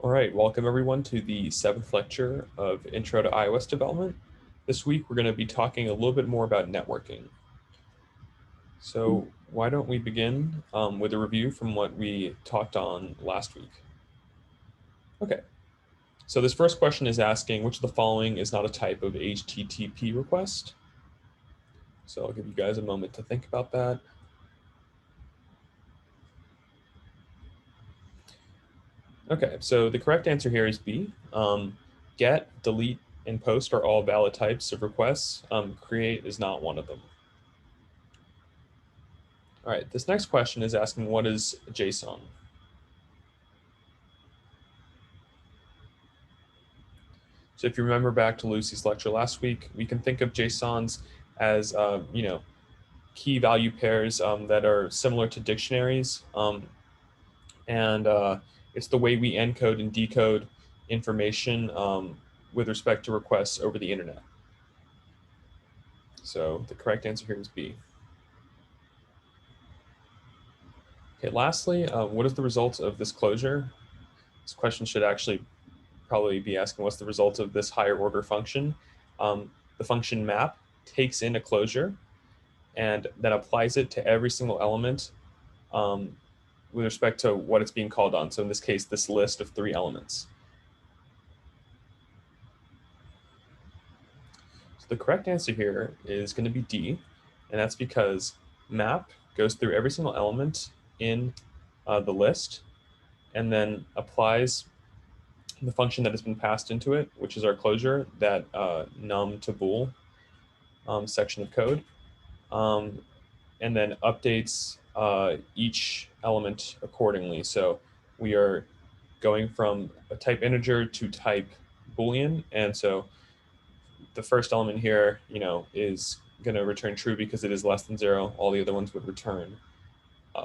All right, welcome everyone to the seventh lecture of Intro to iOS Development. This week we're going to be talking a little bit more about networking. So why don't we begin with a review from what we talked on last week. Okay, so this first question is asking which of the following is not a type of HTTP request? So I'll give you guys a moment to think about that. Okay, so the correct answer here is B. Get, delete, and post are all valid types of requests. Create is not one of them. All right, this next question is asking what is JSON? So if you remember back to Lucy's lecture last week, we can think of JSONs as key value pairs that are similar to dictionaries, and it's the way we encode and decode information with respect to requests over the internet. So the correct answer here is B. Okay, lastly, what is the result of this closure? This question should actually probably be asking what's the result of this higher order function. The function map takes in a closure and then applies it to every single element with respect to what it's being called on. So in this case, this list of 3 elements. So the correct answer here is going to be D, and that's because map goes through every single element in the list and then applies the function that has been passed into it, which is our closure, that num to bool section of code, and then updates each element accordingly. So we are going from a type integer to type Boolean, and so the first element here, is going to return true because it is less than 0. All the other ones would return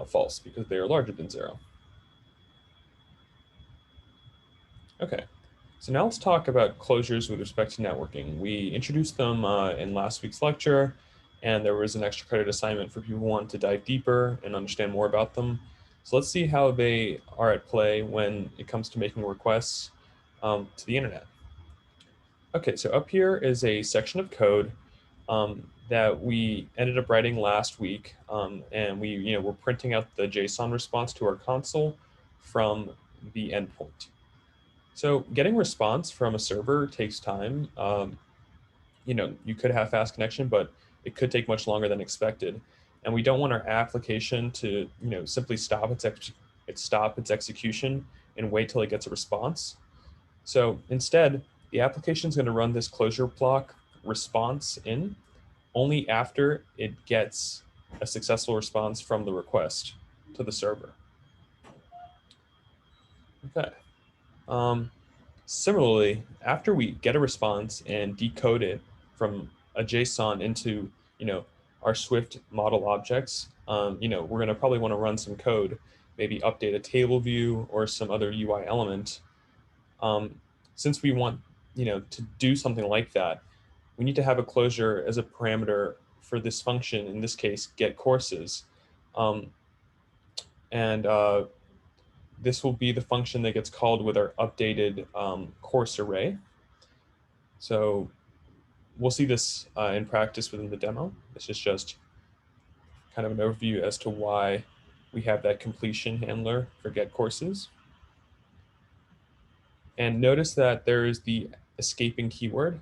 false because they are larger than 0. Okay, so now let's talk about closures with respect to networking. We introduced them in last week's lecture, and there was an extra credit assignment for people who want to dive deeper and understand more about them. So let's see how they are at play when it comes to making requests to the internet. Okay, so up here is a section of code that we ended up writing last week, and we're printing out the JSON response to our console from the endpoint. So getting response from a server takes time. You could have fast connection, but it could take much longer than expected. And we don't want our application to, simply stop its execution and wait till it gets a response. So instead, the application is going to run this closure block response in only after it gets a successful response from the request to the server. Okay. Similarly, after we get a response and decode it from a JSON into, our Swift model objects, we're going to probably want to run some code, maybe update a table view or some other UI element. Since we want, to do something like that, we need to have a closure as a parameter for this function, in this case, get courses. And this will be the function that gets called with our updated course array. So we'll see this in practice within the demo. This is just kind of an overview as to why we have that completion handler for get courses. And notice that there is the escaping keyword.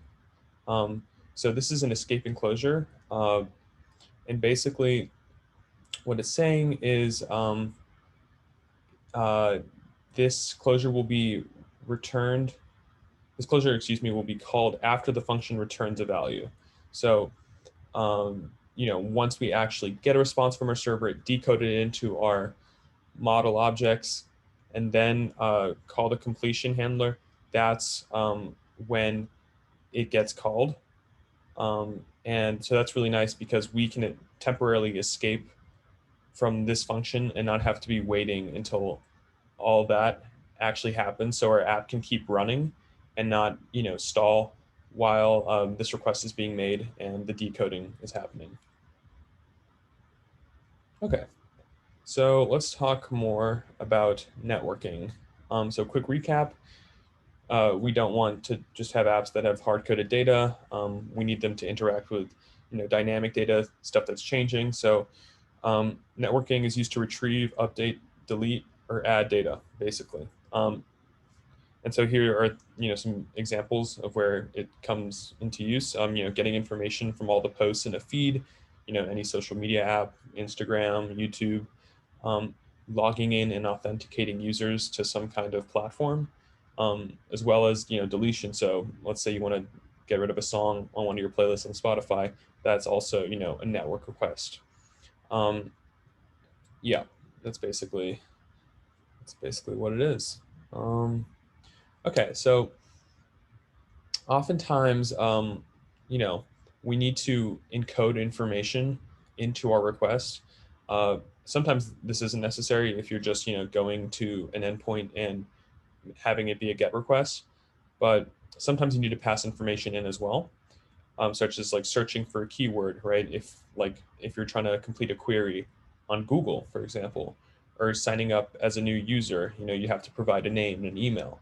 So this is an escape enclosure. And basically what it's saying is this closure will be returned. This closure, will be called after the function returns a value. So, once we actually get a response from our server, it decoded it into our model objects, and then call the completion handler. That's when it gets called. And so that's really nice because we can temporarily escape from this function and not have to be waiting until all that actually happens, so our app can keep running and not stall while this request is being made and the decoding is happening. Okay, so let's talk more about networking. So quick recap, we don't want to just have apps that have hard-coded data. We need them to interact with dynamic data, stuff that's changing. So networking is used to retrieve, update, delete, or add data, basically. And so here are some examples of where it comes into use. Getting information from all the posts in a feed, any social media app, Instagram, YouTube, um, logging in and authenticating users to some kind of platform, as well as deletion. So let's say you want to get rid of a song on one of your playlists on Spotify. That's also a network request. Yeah, that's basically what it is. Okay, so oftentimes, you know, we need to encode information into our request. Sometimes this isn't necessary if you're just, going to an endpoint and having it be a GET request, but sometimes you need to pass information in as well, such as like searching for a keyword, right? If you're trying to complete a query on Google, for example, or signing up as a new user, you have to provide a name and an email.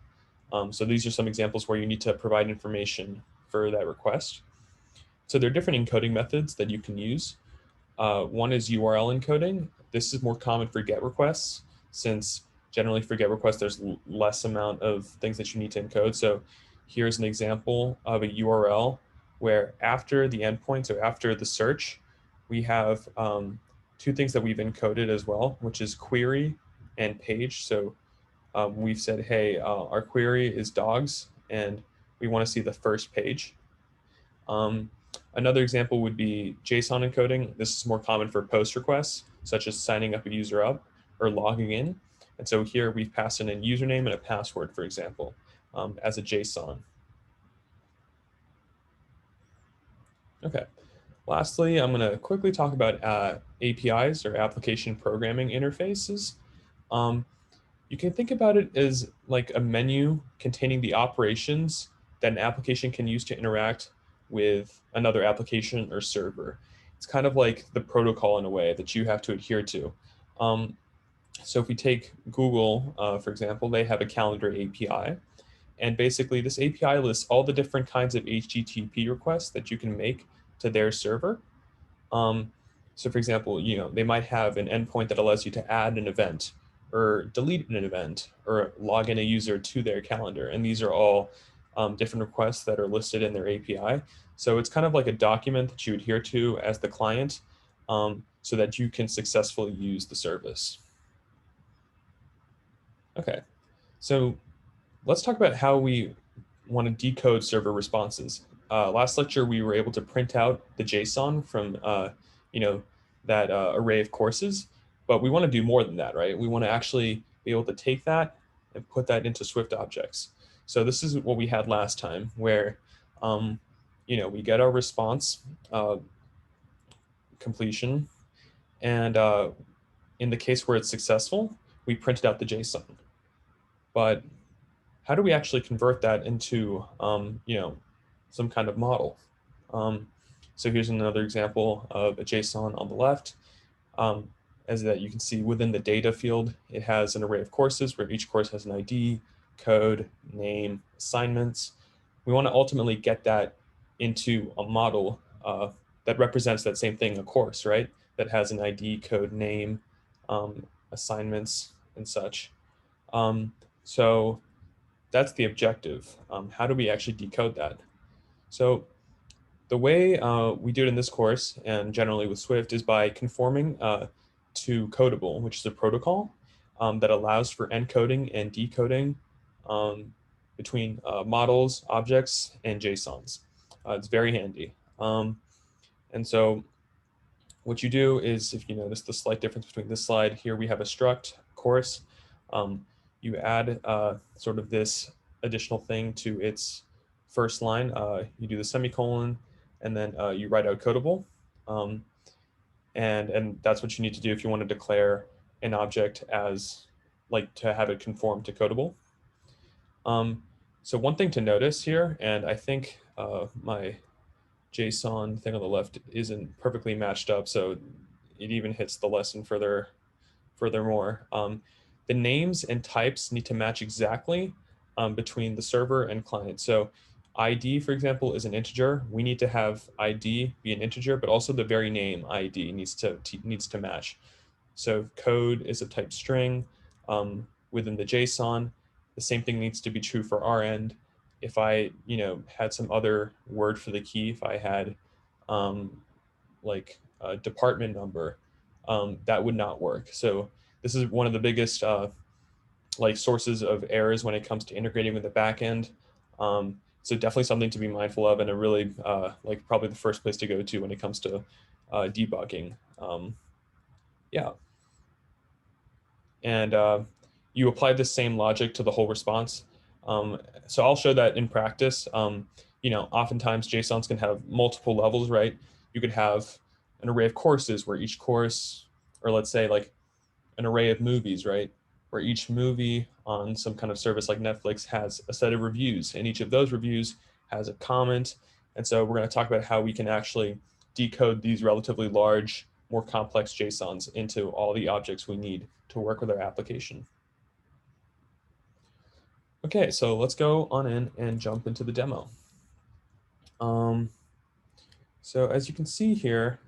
So these are some examples where you need to provide information for that request. So there are different encoding methods that you can use. One is URL encoding. This is more common for GET requests, since generally for GET requests, there's less amount of things that you need to encode. So here's an example of a URL where after the endpoint, so after the search, we have two things that we've encoded as well, which is query and page. So we've said, hey, our query is dogs, and we want to see the first page. Another example would be Json encoding. This is more common for post requests, such as signing up a user up or logging in. And so here we've passed in a username and a password, for example, as a JSON. Okay. Lastly, I'm going to quickly talk about APIs, or application programming interfaces. You can think about it as like a menu containing the operations that an application can use to interact with another application or server. It's kind of like the protocol in a way that you have to adhere to. So if we take Google, for example, they have a calendar API. And basically this API lists all the different kinds of HTTP requests that you can make to their server. Um, so for example, they might have an endpoint that allows you to add an event or delete an event or log in a user to their calendar. And these are all different requests that are listed in their API. So it's kind of like a document that you adhere to as the client, so that you can successfully use the service. Okay, so let's talk about how we want to decode server responses. Last lecture, we were able to print out the JSON from you know, that array of courses, but we want to do more than that, right? We want to actually be able to take that and put that into Swift objects. So this is what we had last time, where we get our response completion, and in the case where it's successful, we printed out the JSON. But how do we actually convert that into some kind of model? So here's another example of a JSON on the left. As that you can see within the data field, it has an array of courses where each course has an ID, code, name, assignments. We want to ultimately get that into a model that represents that same thing, a course, right? That has an ID, code, name, assignments, and such. So that's the objective. How do we actually decode that? So the way we do it in this course, and generally with Swift, is by conforming to Codable, which is a protocol that allows for encoding and decoding between models, objects, and JSONs. It's very handy. And so what you do is, if you notice the slight difference between this slide, here we have a struct course. You add sort of this additional thing to its first line. You do the semicolon, and then you write out Codable. And that's what you need to do if you want to declare an object as, like, to have it conform to Codable. So one thing to notice here, and I think my JSON thing on the left isn't perfectly matched up, so it even hits the lesson furthermore. the names and types need to match exactly between the server and client. So ID, for example, is an integer. We need to have ID be an integer, but also the very name ID needs to match. So code is a type string within the JSON. The same thing needs to be true for our end. If I, had some other word for the key, if I had like a department number, that would not work. So this is one of the biggest like sources of errors when it comes to integrating with the backend. So definitely something to be mindful of, and a really like probably the first place to go to when it comes to debugging. Yeah, and you apply the same logic to the whole response. So I'll show that in practice. Oftentimes JSONs can have multiple levels, right? You could have an array of courses where each course, or let's say like an array of movies, right? Where each movie on some kind of service like Netflix has a set of reviews, and each of those reviews has a comment. And so we're going to talk about how we can actually decode these relatively large, more complex JSONs into all the objects we need to work with our application. Okay, so let's go on in and jump into the demo. So as you can see here,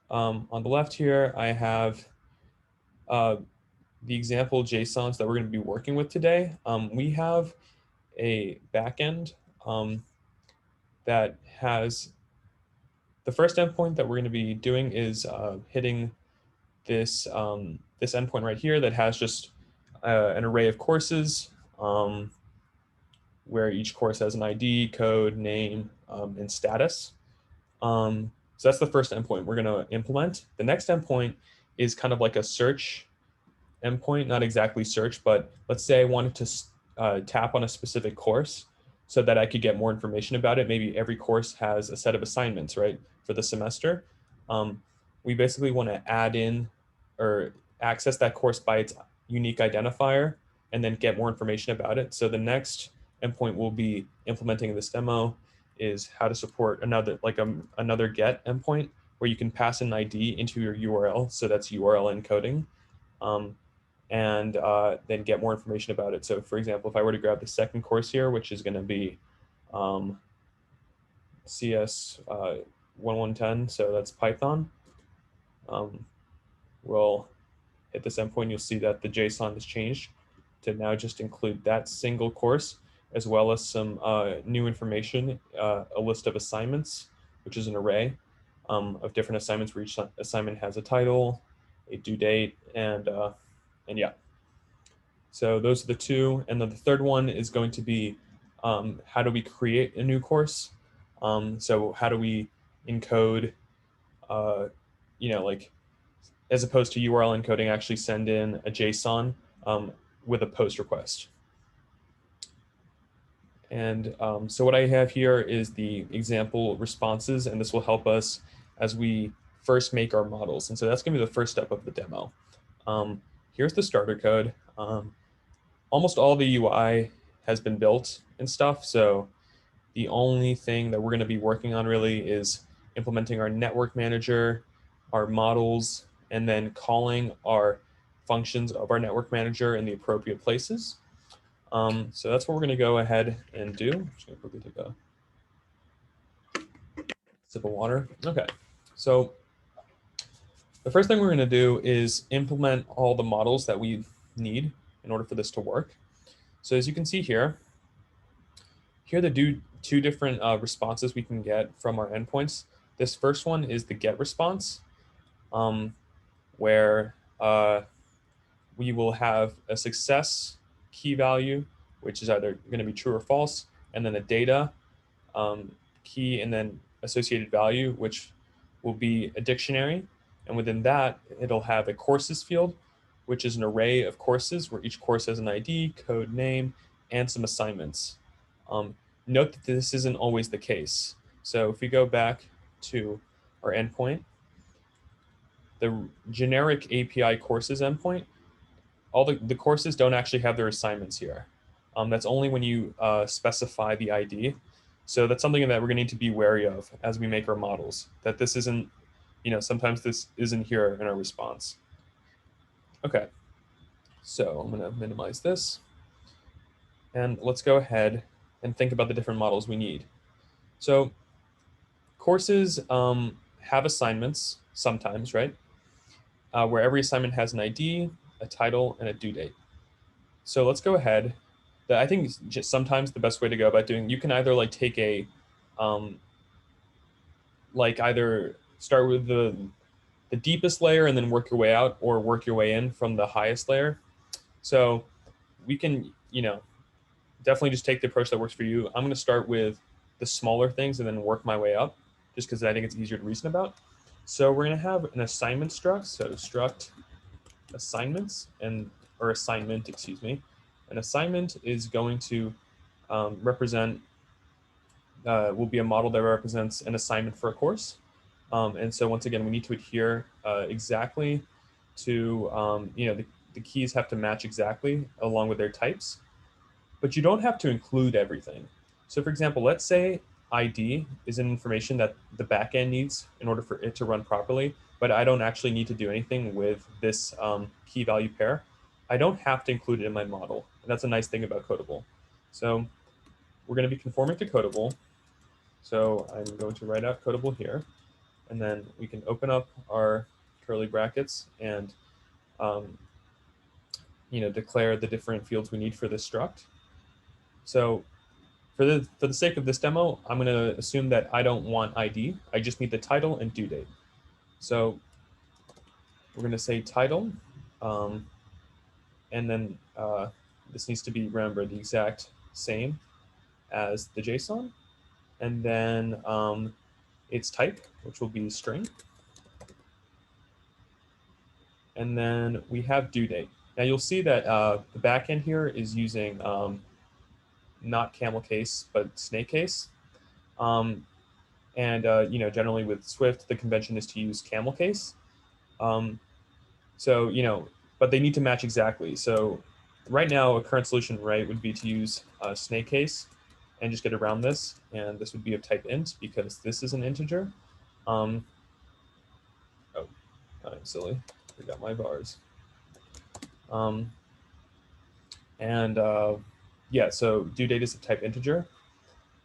on the left here, I have the example JSONs that we're going to be working with today. We have a backend that has the first endpoint that we're going to be doing is hitting this this endpoint right here that has just an array of courses where each course has an ID, code, name, and status. So that's the first endpoint we're going to implement. The next endpoint is kind of like a search endpoint, not exactly search, but let's say I wanted to tap on a specific course so that I could get more information about it. Maybe every course has a set of assignments, right, for the semester. We basically want to add in or access that course by its unique identifier and then get more information about it. So the next endpoint we'll be implementing in this demo is how to support another get endpoint where you can pass an ID into your URL. So that's URL encoding. And then get more information about it. So for example, if I were to grab the second course here, which is going to be CS 1110, so that's Python, we'll hit this endpoint. You'll see that the JSON has changed to now just include that single course, as well as some new information, a list of assignments, which is an array of different assignments where each assignment has a title, a due date, and yeah. So those are the two. And then the third one is going to be how do we create a new course? So how do we encode, like as opposed to URL encoding, actually send in a JSON with a post request. And so what I have here is the example responses, and this will help us as we first make our models. And so that's going to be the first step of the demo. Here's the starter code. Almost all the UI has been built and stuff. So the only thing that we're going to be working on really is implementing our network manager, our models, and then calling our functions of our network manager in the appropriate places. So that's what we're going to go ahead and do. I'm just going to quickly take a sip of water. Okay, so the first thing we're going to do is implement all the models that we need in order for this to work. So as you can see here, here are the two different responses we can get from our endpoints. This first one is the get response, where we will have a success key value, which is either going to be true or false, and then a data key and then associated value, which will be a dictionary. And within that, it'll have a courses field, which is an array of courses where each course has an ID, code, name, and some assignments. Note that this isn't always the case. So if we go back to our endpoint, the generic API courses endpoint, all the courses don't actually have their assignments here. That's only when you specify the ID. So that's something that we're going to need to be wary of as we make our models, that this isn't, sometimes this isn't here in our response. Okay. So I'm going to minimize this. And let's go ahead and think about the different models we need. So courses have assignments sometimes, right? Where every assignment has an ID, a title, and a due date. So let's go ahead. I think just sometimes the best way to go about doing, you can either like take a, like either start with the deepest layer and then work your way out, or work your way in from the highest layer. So we can, definitely just take the approach that works for you. I'm going to start with the smaller things and then work my way up, just because I think it's easier to reason about. So we're going to have an assignment struct. So struct assignments or assignment, excuse me. An assignment is going to represent, will be a model that represents an assignment for a course. And so once again, we need to adhere exactly to, the keys have to match exactly along with their types, but you don't have to include everything. So for example, let's say ID is an information that the backend needs in order for it to run properly, but I don't actually need to do anything with this key value pair. I don't have to include it in my model. And that's a nice thing about Codable. So we're going to be conforming to Codable. So I'm going to write out Codable here, and then we can open up our curly brackets and declare the different fields we need for this struct. So for the sake of this demo, I'm going to assume that I don't want ID. I just need the title and due date. So we're going to say title, and then this needs to be, remember, the exact same as the JSON. And then its type, which will be string. And then we have due date. Now you'll see that the backend here is using not camel case, but snake case. And generally with Swift, the convention is to use camel case. So but they need to match exactly. So right now, a current solution, right, would be to use snake case and just get around this. And this would be of type int because this is an integer. Oh, I'm silly. Forgot my bars. And yeah, so due date is of type integer.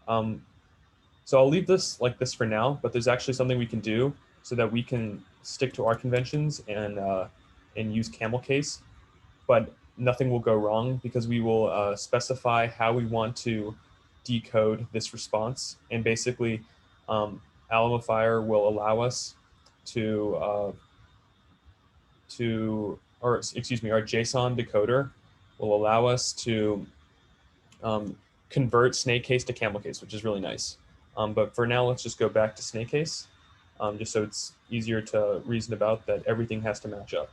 So I'll leave this like this for now, but there's actually something we can do so that we can stick to our conventions and use camel case, but nothing will go wrong because we will specify how we want to decode this response. And basically, Alamifier will allow us or excuse me, our Json decoder will allow us to convert snake case to camel case, which is really nice. But for now, let's just go back to snake case, just so it's easier to reason about that everything has to match up.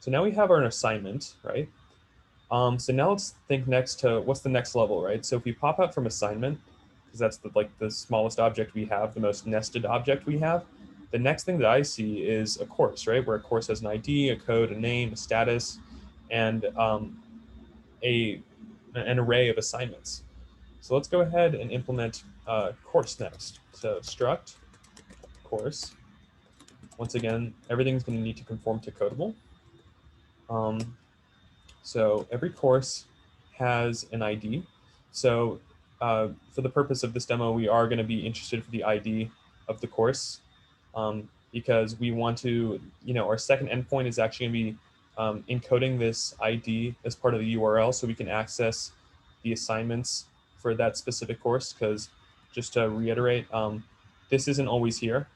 So now we have our assignment, right? So now let's think next to what's the next level, right? So if we pop out from assignment, because that's the smallest object we have, the most nested object we have, the next thing that I see is a course, right? Where a course has an ID, a code, a name, a status, and an array of assignments. So let's go ahead and implement course next. So struct course. Once again, everything's going to need to conform to Codable. So every course has an ID. So for the purpose of this demo, we are going to be interested for the ID of the course because we want to, our second endpoint is actually going to be encoding this ID as part of the URL so we can access the assignments for that specific course. Because just to reiterate, this isn't always here.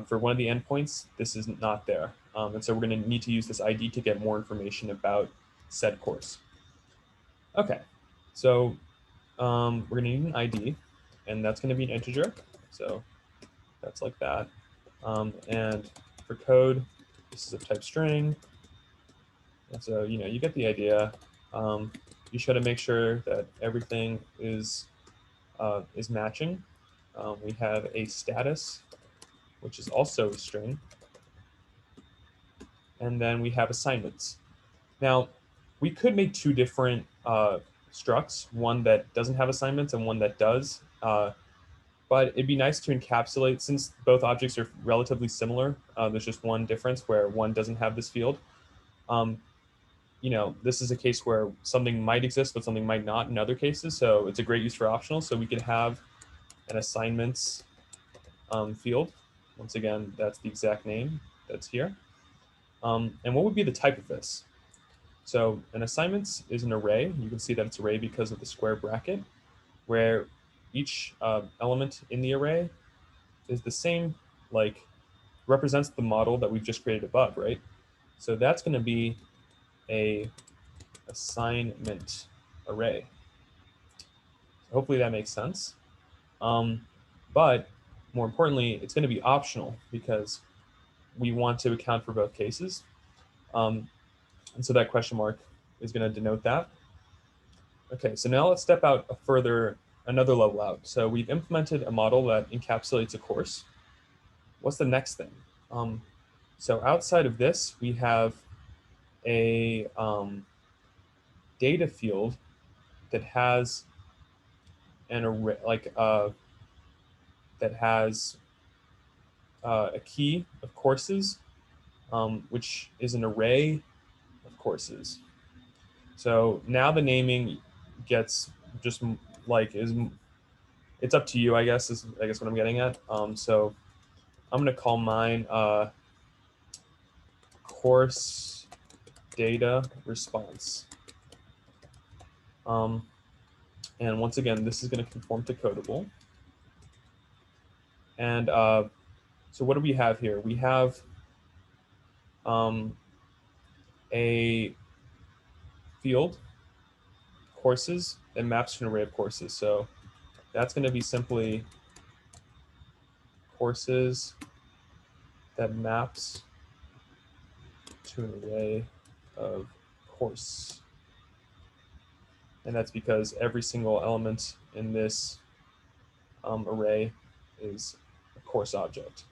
For one of the endpoints, this is not there. And so we're going to need to use this ID to get more information about said course. Okay, so we're going to need an ID, and that's going to be an integer. So that's like that. And for code, this is a type string. And so, you get the idea. You should make sure that everything is matching. We have a status, which is also a string. And then we have assignments. Now, we could make two different structs, one that doesn't have assignments and one that does. But it'd be nice to encapsulate, since both objects are relatively similar, there's just one difference where one doesn't have this field. this is a case where something might exist, but something might not in other cases. So it's a great use for optional. So we could have an assignments field. Once again, that's the exact name that's here. And what would be the type of this? So an assignments is an array. You can see that it's array because of the square bracket, where each element in the array is the same, represents the model that we've just created above, right? So that's going to be a assignment array. So hopefully that makes sense. But more importantly, it's going to be optional because we want to account for both cases. And so that question mark is going to denote that. Okay, so now let's step out another level out. So we've implemented a model that encapsulates a course. What's the next thing? So outside of this, we have a data field that has an array, that has a key of courses, which is an array of courses. So now the naming gets just it's up to you, I guess, is what I'm getting at. So I'm going to call mine course data response. And once again, this is going to conform to codable. And so what do we have here? We have a field, courses, that maps to an array of courses. So that's going to be simply courses that maps to an array of course. And that's because every single element in this array is a course object.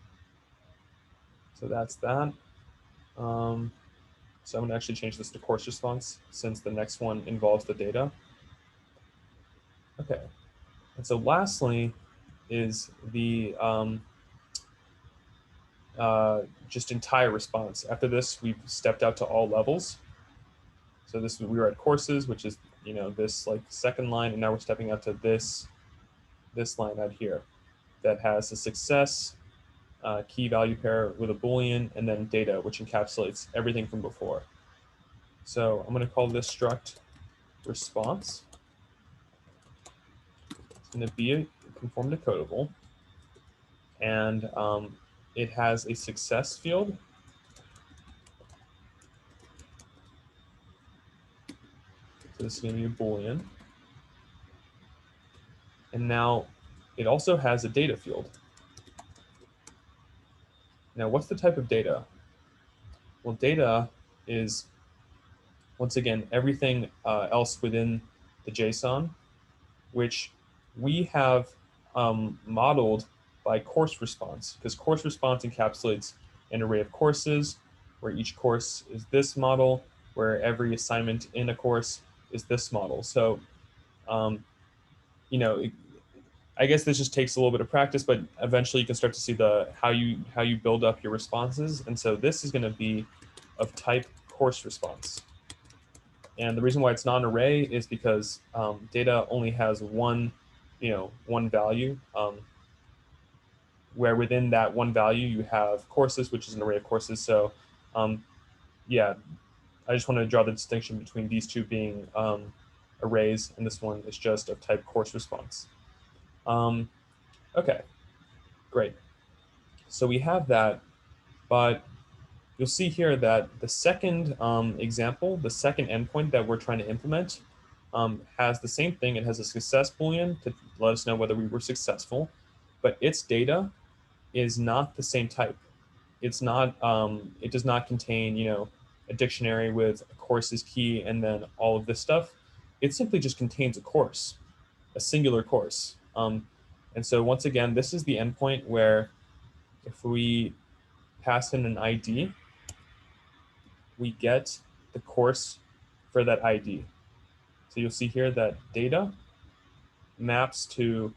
So that's that. So I'm going to actually change this to course response since the next one involves the data. Okay. And so lastly is the just entire response. After this, we've stepped out to all levels. So we were at courses, which is this second line, and now we're stepping out to this line out here that has a success key value pair with a Boolean, and then data, which encapsulates everything from before. So I'm going to call this struct response. It's going to be conform to codable, and it has a success field. So this is going to be a Boolean. And now it also has a data field. Now, what's the type of data? Well, data is, once again, everything else within the JSON, which we have modeled by course response, because course response encapsulates an array of courses, where each course is this model, where every assignment in a course is this model. So, I guess this just takes a little bit of practice, but eventually you can start to see how you build up your responses. And so this is going to be of type course response. And the reason why it's not an array is because data only has one value, where within that one value you have courses, which is an array of courses. So yeah, I just want to draw the distinction between these two being arrays, and this one is just of type course response. Okay, great. So we have that, but you'll see here that the second example, the second endpoint that we're trying to implement, has the same thing. It has a success Boolean to let us know whether we were successful, but its data is not the same type. It's not. It does not contain, a dictionary with a course's key and then all of this stuff. It simply just contains a course, a singular course. And so once again, this is the endpoint where if we pass in an ID, we get the course for that ID. So you'll see here that data maps to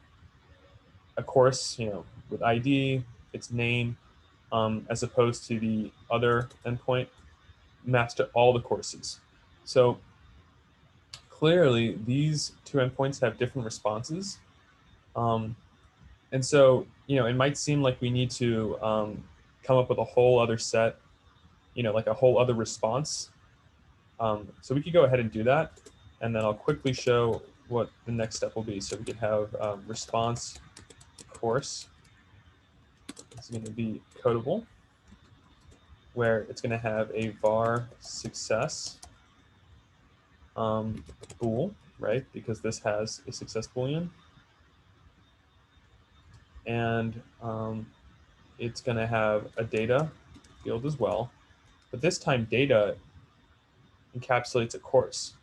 a course, with ID, its name, as opposed to the other endpoint maps to all the courses. So clearly, these two endpoints have different responses. And so, it might seem like we need to come up with a whole other set, like a whole other response. So we could go ahead and do that. And then I'll quickly show what the next step will be. So we could have response course. It's going to be codable, where it's going to have a var success bool, right? Because this has a success boolean. And it's going to have a data field as well. But this time, data encapsulates a course.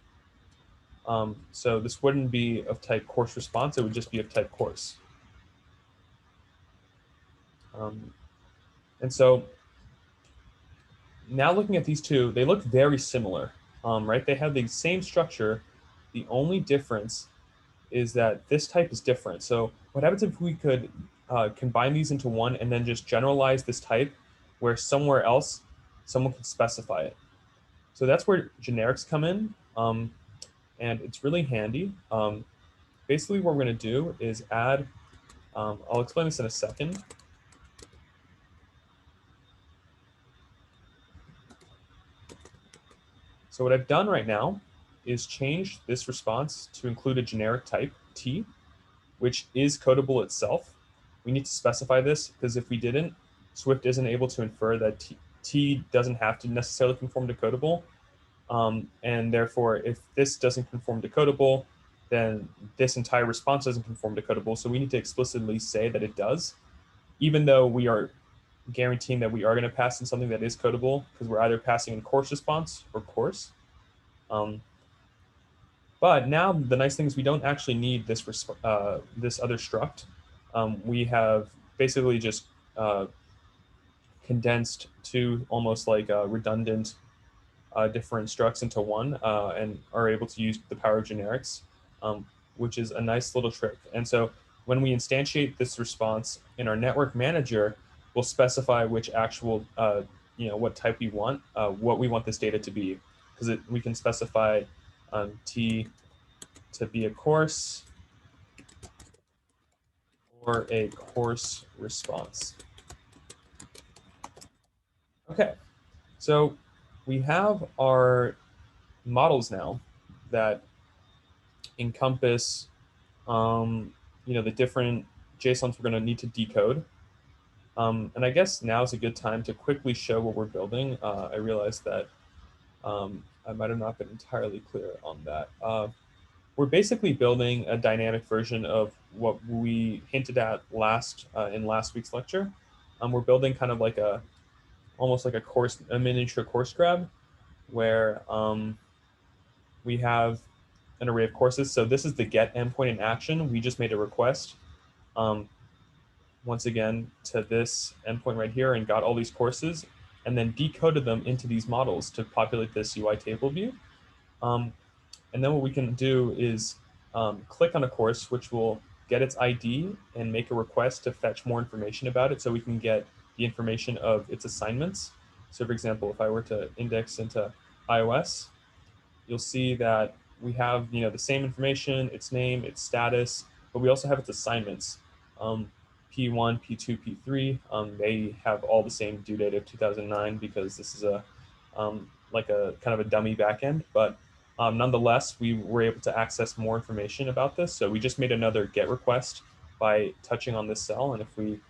So this wouldn't be of type course response. It would just be of type course. And so now looking at these two, they look very similar, right? They have the same structure. The only difference is that this type is different. So what happens if we could combine these into one and then just generalize this type where somewhere else someone could specify it? So that's where generics come in, and it's really handy. Basically, what we're going to do is add, I'll explain this in a second. So what I've done right now is change this response to include a generic type, T, which is codable itself. We need to specify this because if we didn't, Swift isn't able to infer that T doesn't have to necessarily conform to codable. And therefore, if this doesn't conform to codable, then this entire response doesn't conform to codable. So we need to explicitly say that it does, even though we are guaranteeing that we are going to pass in something that is codable, because we're either passing in course response or course. But now the nice thing is we don't actually need this this other struct. We have basically just condensed two almost like redundant different structs into one and are able to use the power of generics, which is a nice little trick. And so when we instantiate this response in our network manager, we'll specify which actual, what type we want, what we want this data to be, because we can specify T to be a course or a course response. Okay, so we have our models now that encompass the different JSONs we're going to need to decode. And I guess now is a good time to quickly show what we're building. I realized that I might have not been entirely clear on that. We're basically building a dynamic version of what we hinted at in last week's lecture. We're building kind of like almost like a miniature course grab, where we have an array of courses. So this is the get endpoint in action. We just made a request, once again, to this endpoint right here and got all these courses and then decoded them into these models to populate this UI table view. And then what we can do is click on a course, which will get its ID and make a request to fetch more information about it so we can get the information of its assignments. So for example, if I were to index into iOS, you'll see that we have the same information, its name, its status, but we also have its assignments. P1, P2, P3, they have all the same due date of 2009 because this is like a kind of a dummy backend, but nonetheless, we were able to access more information about this. So we just made another GET request by touching on this cell, and if we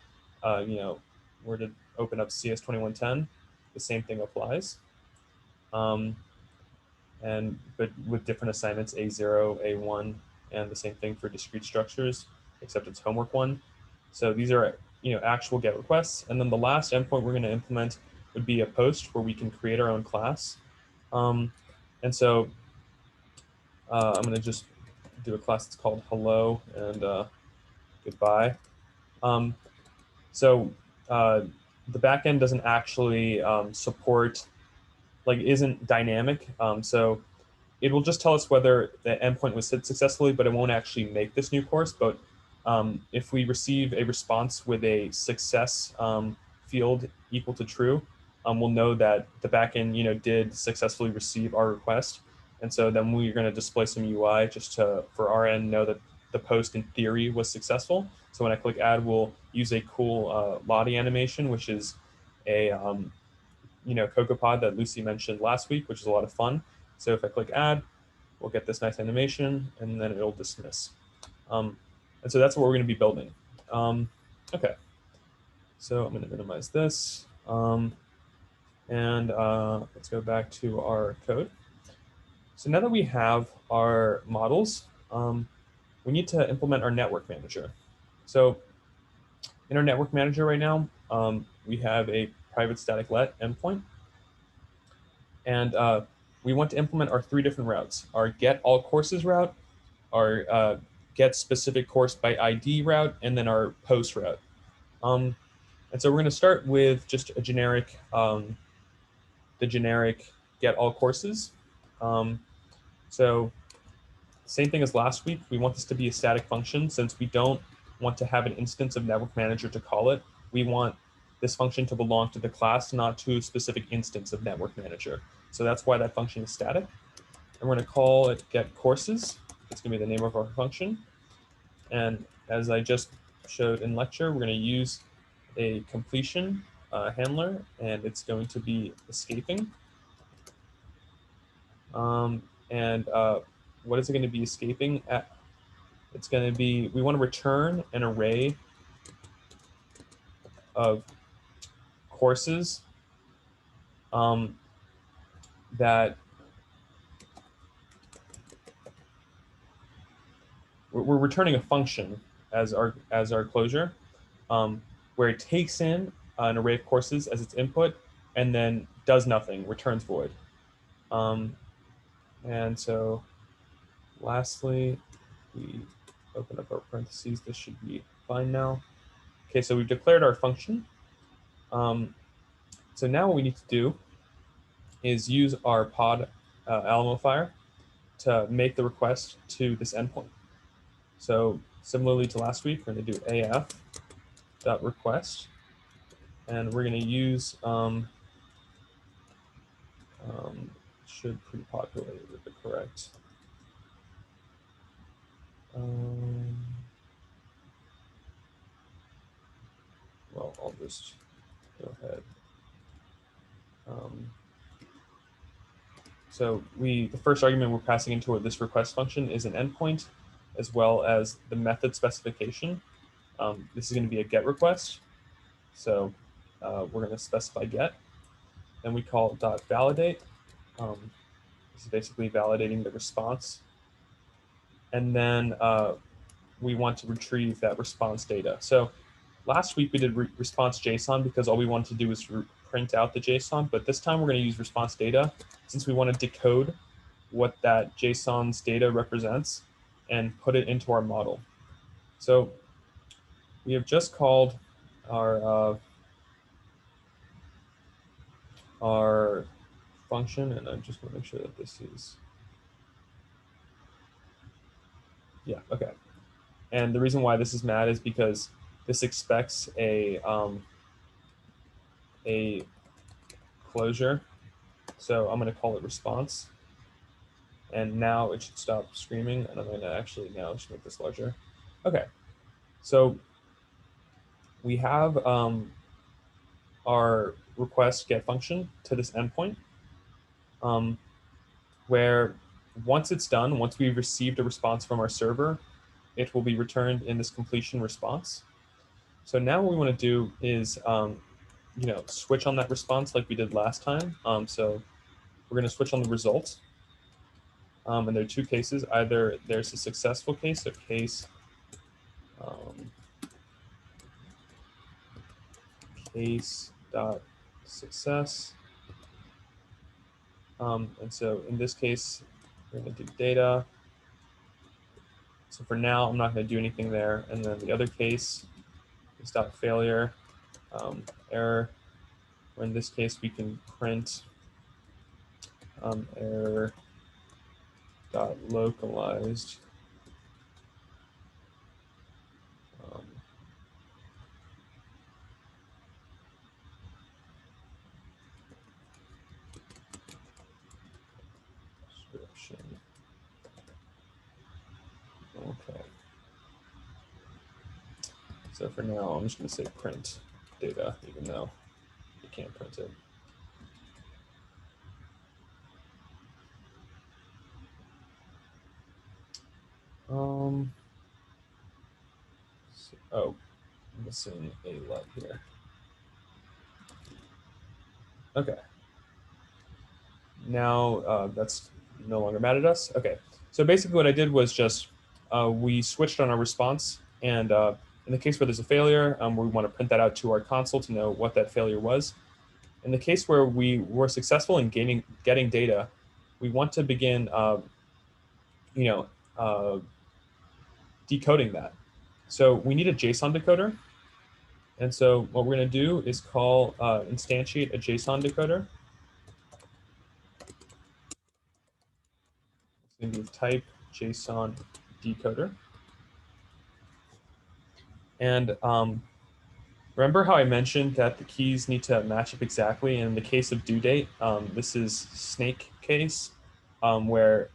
were to open up CS2110, the same thing applies. But with different assignments, A0, A1, and the same thing for discrete structures, except it's homework 1. So these are actual GET requests. And then the last endpoint we're going to implement would be a post where we can create our own class. And so I'm going to just do a class that's called hello and goodbye. So the backend doesn't actually support, isn't dynamic. So it will just tell us whether the endpoint was hit successfully, but it won't actually make this new course. But if we receive a response with a success field equal to true, we'll know that the backend did successfully receive our request. And so then we're going to display some UI just to, for our end, know that the post in theory was successful. So when I click add, we'll use a cool Lottie animation, which is a CocoaPod that Lucy mentioned last week, which is a lot of fun. So if I click add, we'll get this nice animation, and then it'll dismiss. And so that's what we're going to be building. Okay, so I'm going to minimize this. Let's go back to our code. So now that we have our models, we need to implement our network manager. So in our network manager right now, we have a private static let endpoint. And we want to implement our 3 different routes: our get all courses route, our get specific course by ID route, and then our post route. And so we're going to start with just a generic, the generic get all courses. So same thing as last week, we want this to be a static function. Since we don't want to have an instance of network manager to call it, we want this function to belong to the class, not to a specific instance of network manager. So that's why that function is static. And we're going to call it get courses. It's going to be the name of our function. And as I just showed in lecture, we're going to use a completion handler, and it's going to be escaping. What is it going to be escaping at? It's going to be, we want to return an array of courses that we're returning a function as our closure, where it takes in an array of courses as its input and then does nothing, returns void. And so lastly, we open up our parentheses. This should be fine now. Okay, so we've declared our function. So now what we need to do is use our pod Alamo fire to make the request to this endpoint. So similarly to last week, we're going to do af.request, and we're going to use should pre-populate with the correct. Well, I'll just go ahead. So the first argument we're passing into this request function is an endpoint, as well as the method specification. This is going to be a get request. So we're going to specify get. Then we call .validate. This is basically validating the response. And then we want to retrieve that response data. So last week we did response JSON because all we wanted to do was print out the JSON, but this time we're going to use response data since we want to decode what that JSON's data represents and put it into our model. So we have just called our function, and I just want to make sure that this is, yeah, okay. And the reason why this is mad is because this expects a closure. So I'm going to call it response. And now it should stop screaming. And I'm going to actually now just make this larger. Okay. So we have our request get function to this endpoint, where once it's done, once we've received a response from our server, it will be returned in this completion response. So now what we want to do is switch on that response like we did last time. So we're going to switch on the result. And there are 2 cases. Either there's a successful case, so case case.success. And so in this case, we're going to do data. So for now, I'm not going to do anything there. And then the other case is .failure, error. Or in this case, we can print error .localized. Description. So for now, I'm just going to say print data, even though you can't print it. Oh, I'm missing a let here. Okay. Now that's no longer mad at us. Okay. So basically what I did was just we switched on our response. And in the case where there's a failure, we want to print that out to our console to know what that failure was. In the case where we were successful in getting data, we want to begin decoding that. So we need a JSON decoder. And so what we're going to do is call instantiate a JSON decoder. It's going to be type JSON decoder. And remember how I mentioned that the keys need to match up exactly? And in the case of due date, this is snake case, where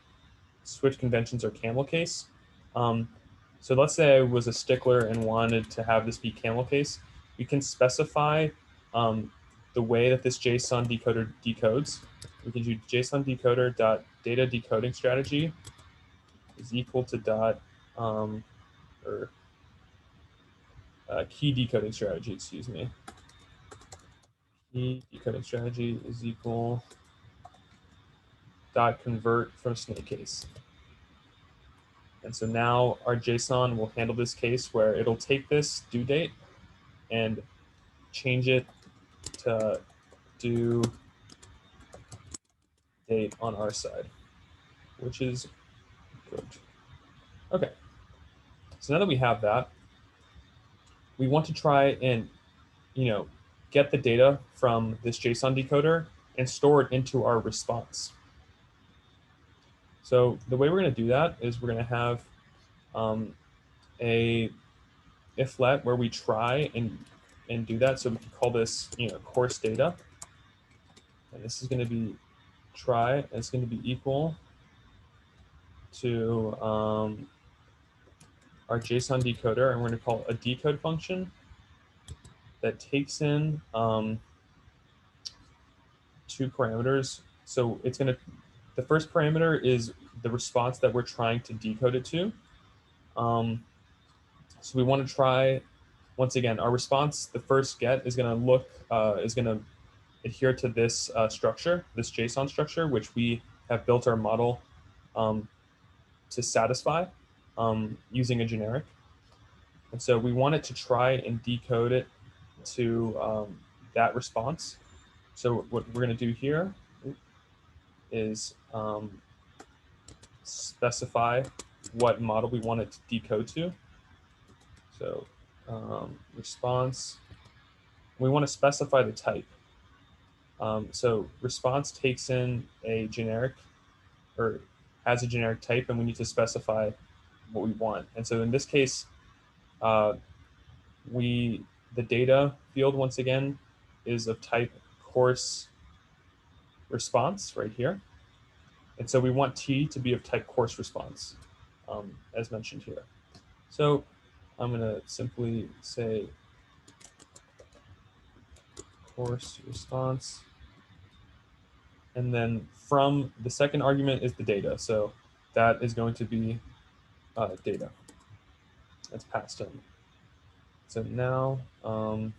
switch conventions are camel case. So let's say I was a stickler and wanted to have this be camel case. We can specify the way that this JSON decoder decodes. We can do JSON decoder dot data decoding strategy is equal to dot key decoding strategy, excuse me. Key decoding strategy is equal dot convert from snake case. And so now our JSON will handle this case where it'll take this due date and change it to due date on our side, which is good. Okay. So now that we have that, we want to try and get the data from this JSON decoder and store it into our response. So the way we're going to do that is we're going to have a if let where we try and do that. So we can call this course data, and this is going to be try, and it's going to be equal to our JSON decoder, and we're going to call a decode function that takes in two parameters. So it's going to, the first parameter is the response that we're trying to decode it to. So we want to try, once again, our response, the first get is going to adhere to this structure, this JSON structure, which we have built our model to satisfy using a generic. And so we want it to try and decode it to that response. So what we're going to do here is specify what model we want it to decode to. So response, we want to specify the type. So response takes in a generic, or has a generic type, and we need to specify what we want. And so in this case, the data field, once again, is of type course response right here. And so we want T to be of type course response, as mentioned here. So I'm going to simply say course response. And then from the second argument is the data. So that is going to be data that's passed in. So now, oh,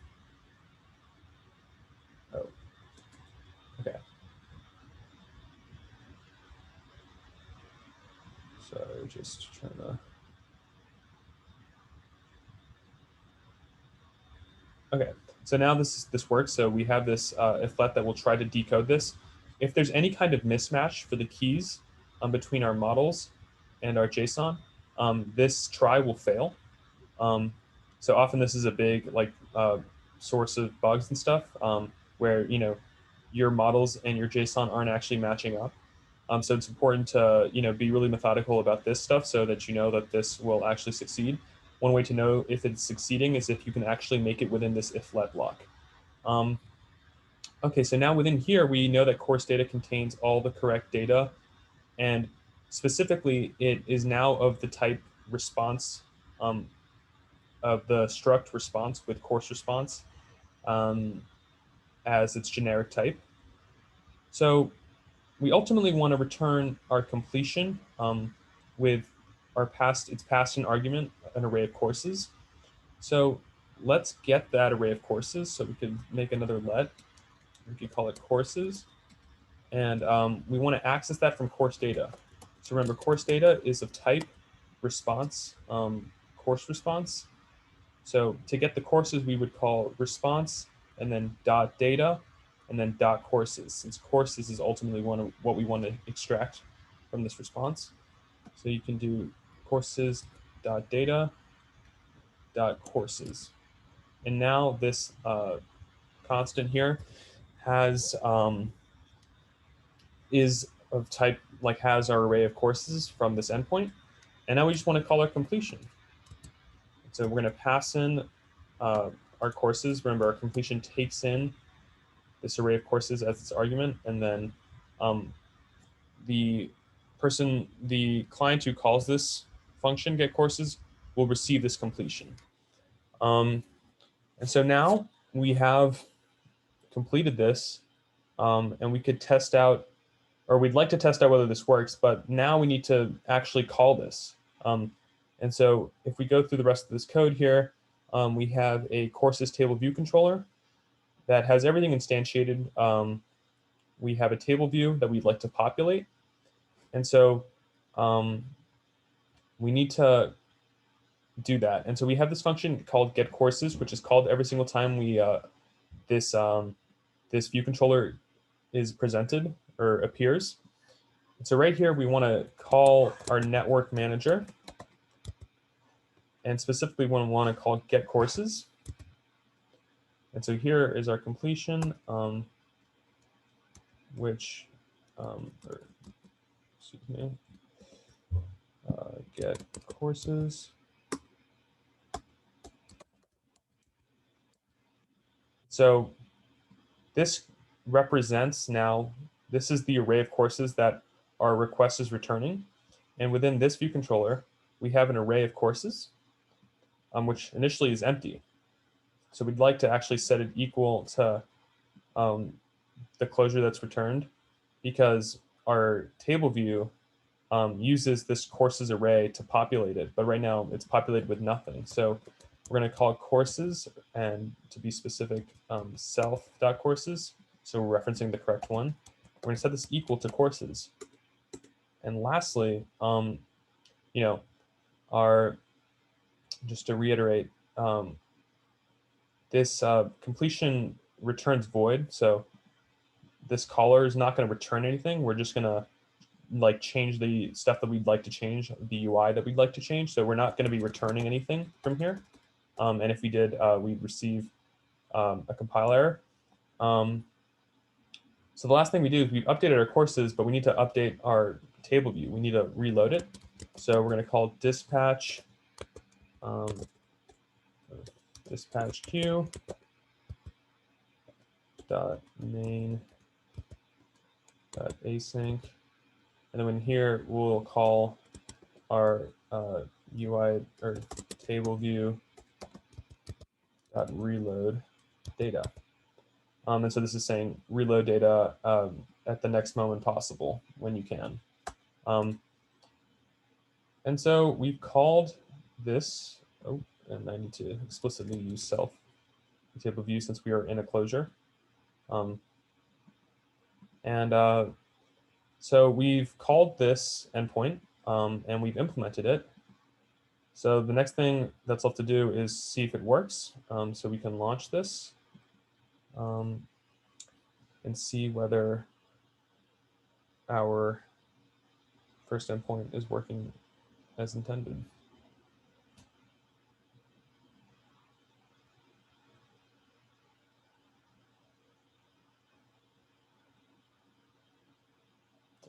okay. So just trying to. Okay, so now this works. So we have this if let that will try to decode this. If there's any kind of mismatch for the keys between our models and our JSON, this try will fail. So often this is a big source of bugs and stuff where your models and your JSON aren't actually matching up. So it's important to be really methodical about this stuff so that you know that this will actually succeed. One way to know if it's succeeding is if you can actually make it within this if let block. Okay, so now within here, we know that course data contains all the correct data, and specifically, it is now of the type response the struct response with course response as its generic type. So we ultimately want to return our completion with it's passed an argument, an array of courses. So let's get that array of courses. So we could make another let. We could call it courses. And we want to access that from course data. So remember, course data is of type response, course response. So to get the courses, we would call response and then dot data and then dot courses, since courses is ultimately what we want to extract from this response. So you can do courses dot data dot courses. And now this constant here is of type, like has our array of courses from this endpoint. And now we just want to call our completion. So we're going to pass in our courses. Remember, our completion takes in this array of courses as its argument, and then the client who calls this function get courses will receive this completion. And so now we have completed this, and we could test out, or we'd like to test out whether this works, but now we need to actually call this. And so if we go through the rest of this code here, we have a courses table view controller that has everything instantiated. We have a table view that we'd like to populate. And so we need to do that. And so we have this function called get courses, which is called every single time this view controller is presented or appears. And so right here, we want to call our network manager. And specifically, we want to call get courses. And so here is our completion, get courses. So this represents now, this is the array of courses that our request is returning. And within this view controller, we have an array of courses, which initially is empty. So we'd like to actually set it equal to the closure that's returned, because our table view uses this courses array to populate it. But right now it's populated with nothing. So we're going to call courses, and to be specific, self.courses. So we're referencing the correct one. We're going to set this equal to courses. And lastly, just to reiterate, this completion returns void. So this caller is not going to return anything. We're just going to change the stuff that we'd like to change, the UI that we'd like to change. So we're not going to be returning anything from here. And if we did, we'd receive a compile error. So the last thing we do is we've updated our courses, but we need to update our table view. We need to reload it. So we're going to call dispatch dispatch queue dot main dot async, and then in here we'll call our UI or table view dot reload data. And so this is saying reload data at the next moment possible when you can. And so we've called this. Oh, and I need to explicitly use self table view since we are in a closure. So we've called this endpoint and we've implemented it. So the next thing that's left to do is see if it works. So we can launch this and see whether our first endpoint is working as intended.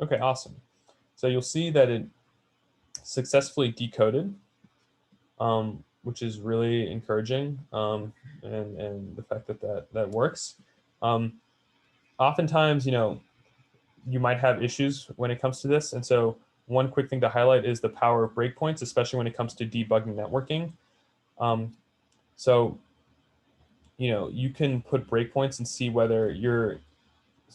Okay, awesome. So you'll see that it successfully decoded, which is really encouraging, and the fact that works. Oftentimes, you might have issues when it comes to this, and so one quick thing to highlight is the power of breakpoints, especially when it comes to debugging networking. So, you can put breakpoints and see whether you're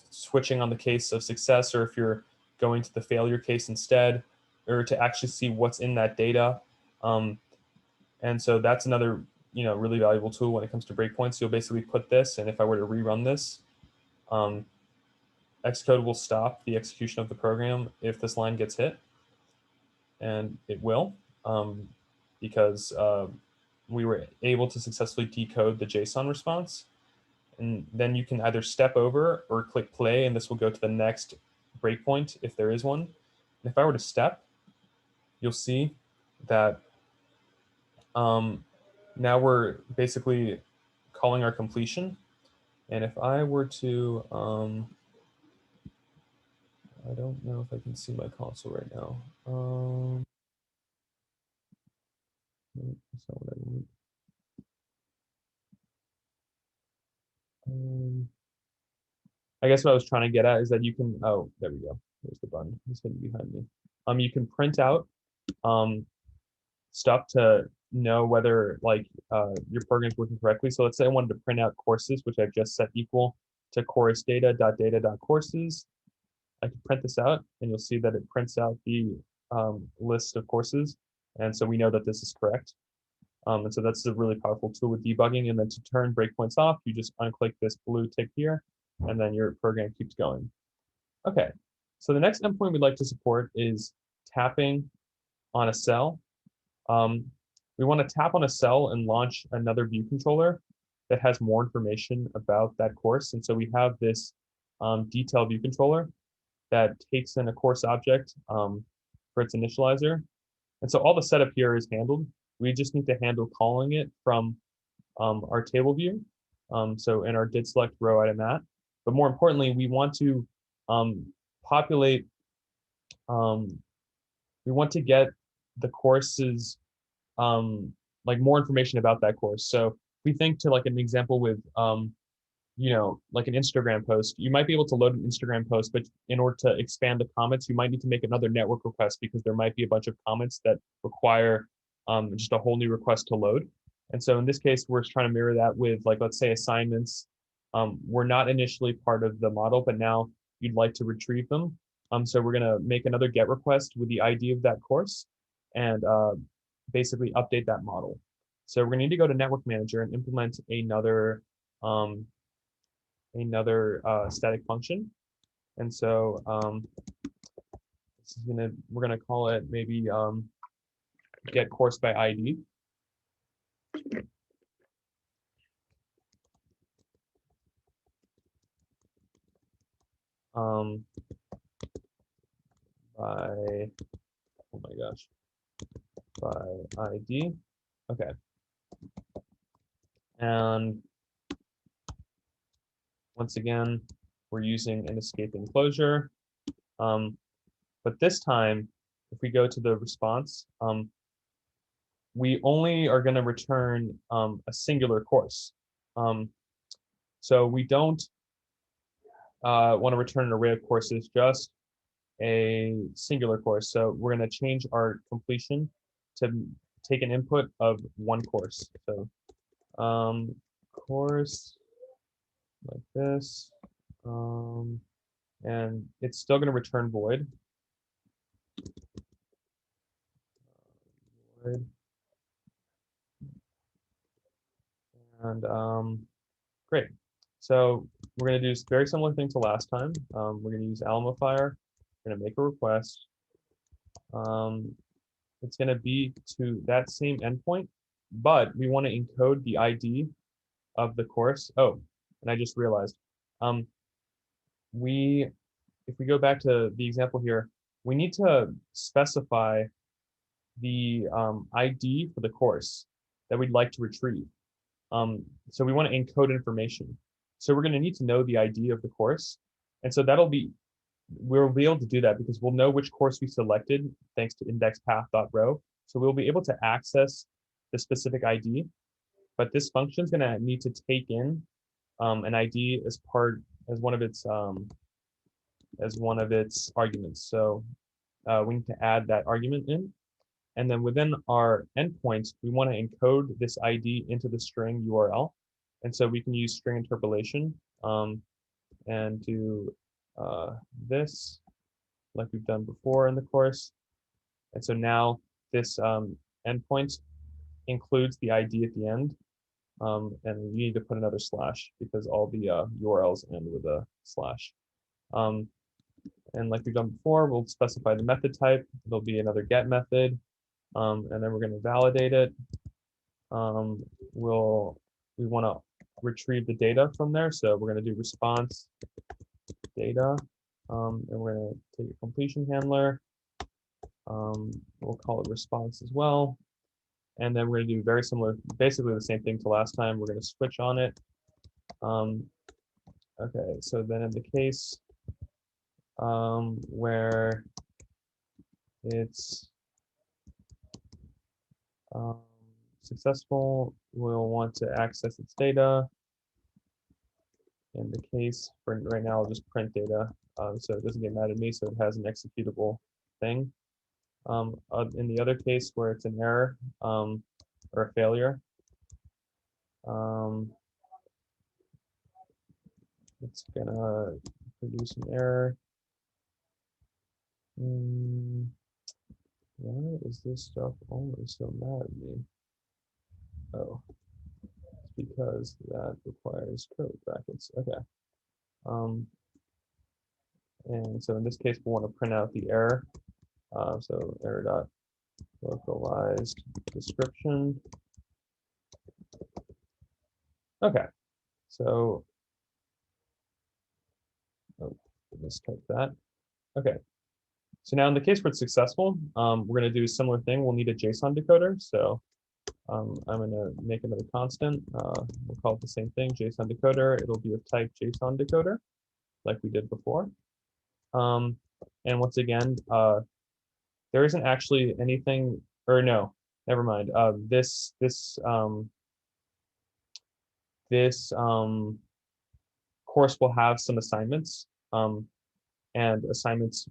switching on the case of success or if you're going to the failure case instead, or to actually see what's in that data. And so that's another really valuable tool when it comes to breakpoints. You'll basically put this, and if I were to rerun this, Xcode will stop the execution of the program if this line gets hit, and it will, because we were able to successfully decode the JSON response. And then you can either step over or click play, and this will go to the next breakpoint if there is one. And if I were to step, you'll see that now we're basically calling our completion. And if I were to, I don't know if I can see my console right now. That's not what I want. I guess what I was trying to get at is that you can, oh, there we go. There's the button. It's hidden behind me. You can print out stuff to know whether your program's working correctly. So let's say I wanted to print out courses, which I've just set equal to chorus data.data.courses. I can print this out, and you'll see that it prints out the list of courses. And so we know that this is correct. And so that's a really powerful tool with debugging. And then to turn breakpoints off, you just unclick this blue tick here, and then your program keeps going. Okay, so the next endpoint we'd like to support is tapping on a cell. We want to tap on a cell and launch another view controller that has more information about that course. And so we have this detail view controller that takes in a course object for its initializer. And so all the setup here is handled. We just need to handle calling it from our table view. So in our did select row item at. But more importantly, we want to populate, we want to get the courses, more information about that course. So we think to like an example with, like an Instagram post, you might be able to load an Instagram post, but in order to expand the comments, you might need to make another network request because there might be a bunch of comments that require just a whole new request to load. And so in this case, we're trying to mirror that with let's say assignments. We're not initially part of the model, but now you'd like to retrieve them. So we're gonna make another GET request with the ID of that course and basically update that model. So we're gonna need to go to Network Manager and implement another static function. And so this is we're gonna call it maybe get course by ID. By, oh my gosh, by ID. Okay. And once again, we're using an escape enclosure. But this time, if we go to the response, we only are going to return a singular course. So we don't want to return an array of courses, just a singular course. So we're going to change our completion to take an input of one course. So course like this, and it's still going to return void. And great. So we're going to do a very similar thing to last time. We're going to use Alamofier. We're going to make a request. It's going to be to that same endpoint, but we want to encode the ID of the course. Oh, and I just realized, if we go back to the example here, we need to specify the ID for the course that we'd like to retrieve. So we want to encode information. So we're going to need to know the ID of the course. And so we'll be able to do that because we'll know which course we selected thanks to indexPath.row. So we'll be able to access the specific ID, but this function is going to need to take in an ID as one of its arguments. So we need to add that argument in. And then within our endpoints, we want to encode this ID into the string URL. And so we can use string interpolation and do this like we've done before in the course. And so now this endpoint includes the ID at the end. And you need to put another slash because all the URLs end with a slash. And like we've done before, we'll specify the method type. There'll be another get method. And then we're going to validate it. We want to retrieve the data from there. So we're going to do response data. And we're going to take a completion handler. We'll call it response as well. And then we're going to do very similar, basically the same thing to last time. We're going to switch on it. Okay, so then in the case where it's successful, we'll want to access its data. In the case for right now, I'll just print data so it doesn't get mad at me, so it has an executable thing. In the other case where it's an error or a failure, it's gonna produce an error. Why is this stuff always so mad at me? Oh, it's because that requires curly brackets. Okay. And so in this case, we'll want to print out the error. So error dot localized description. Okay. So mistype that. Okay. So now in the case where it's successful, we're going to do a similar thing. We'll need a Json decoder. So I'm going to make another constant. We'll call it the same thing, Json Decoder. It'll be of type Json Decoder, like we did before. And once again, there isn't actually anything, or no, never mind. This course will have some assignments, and assignments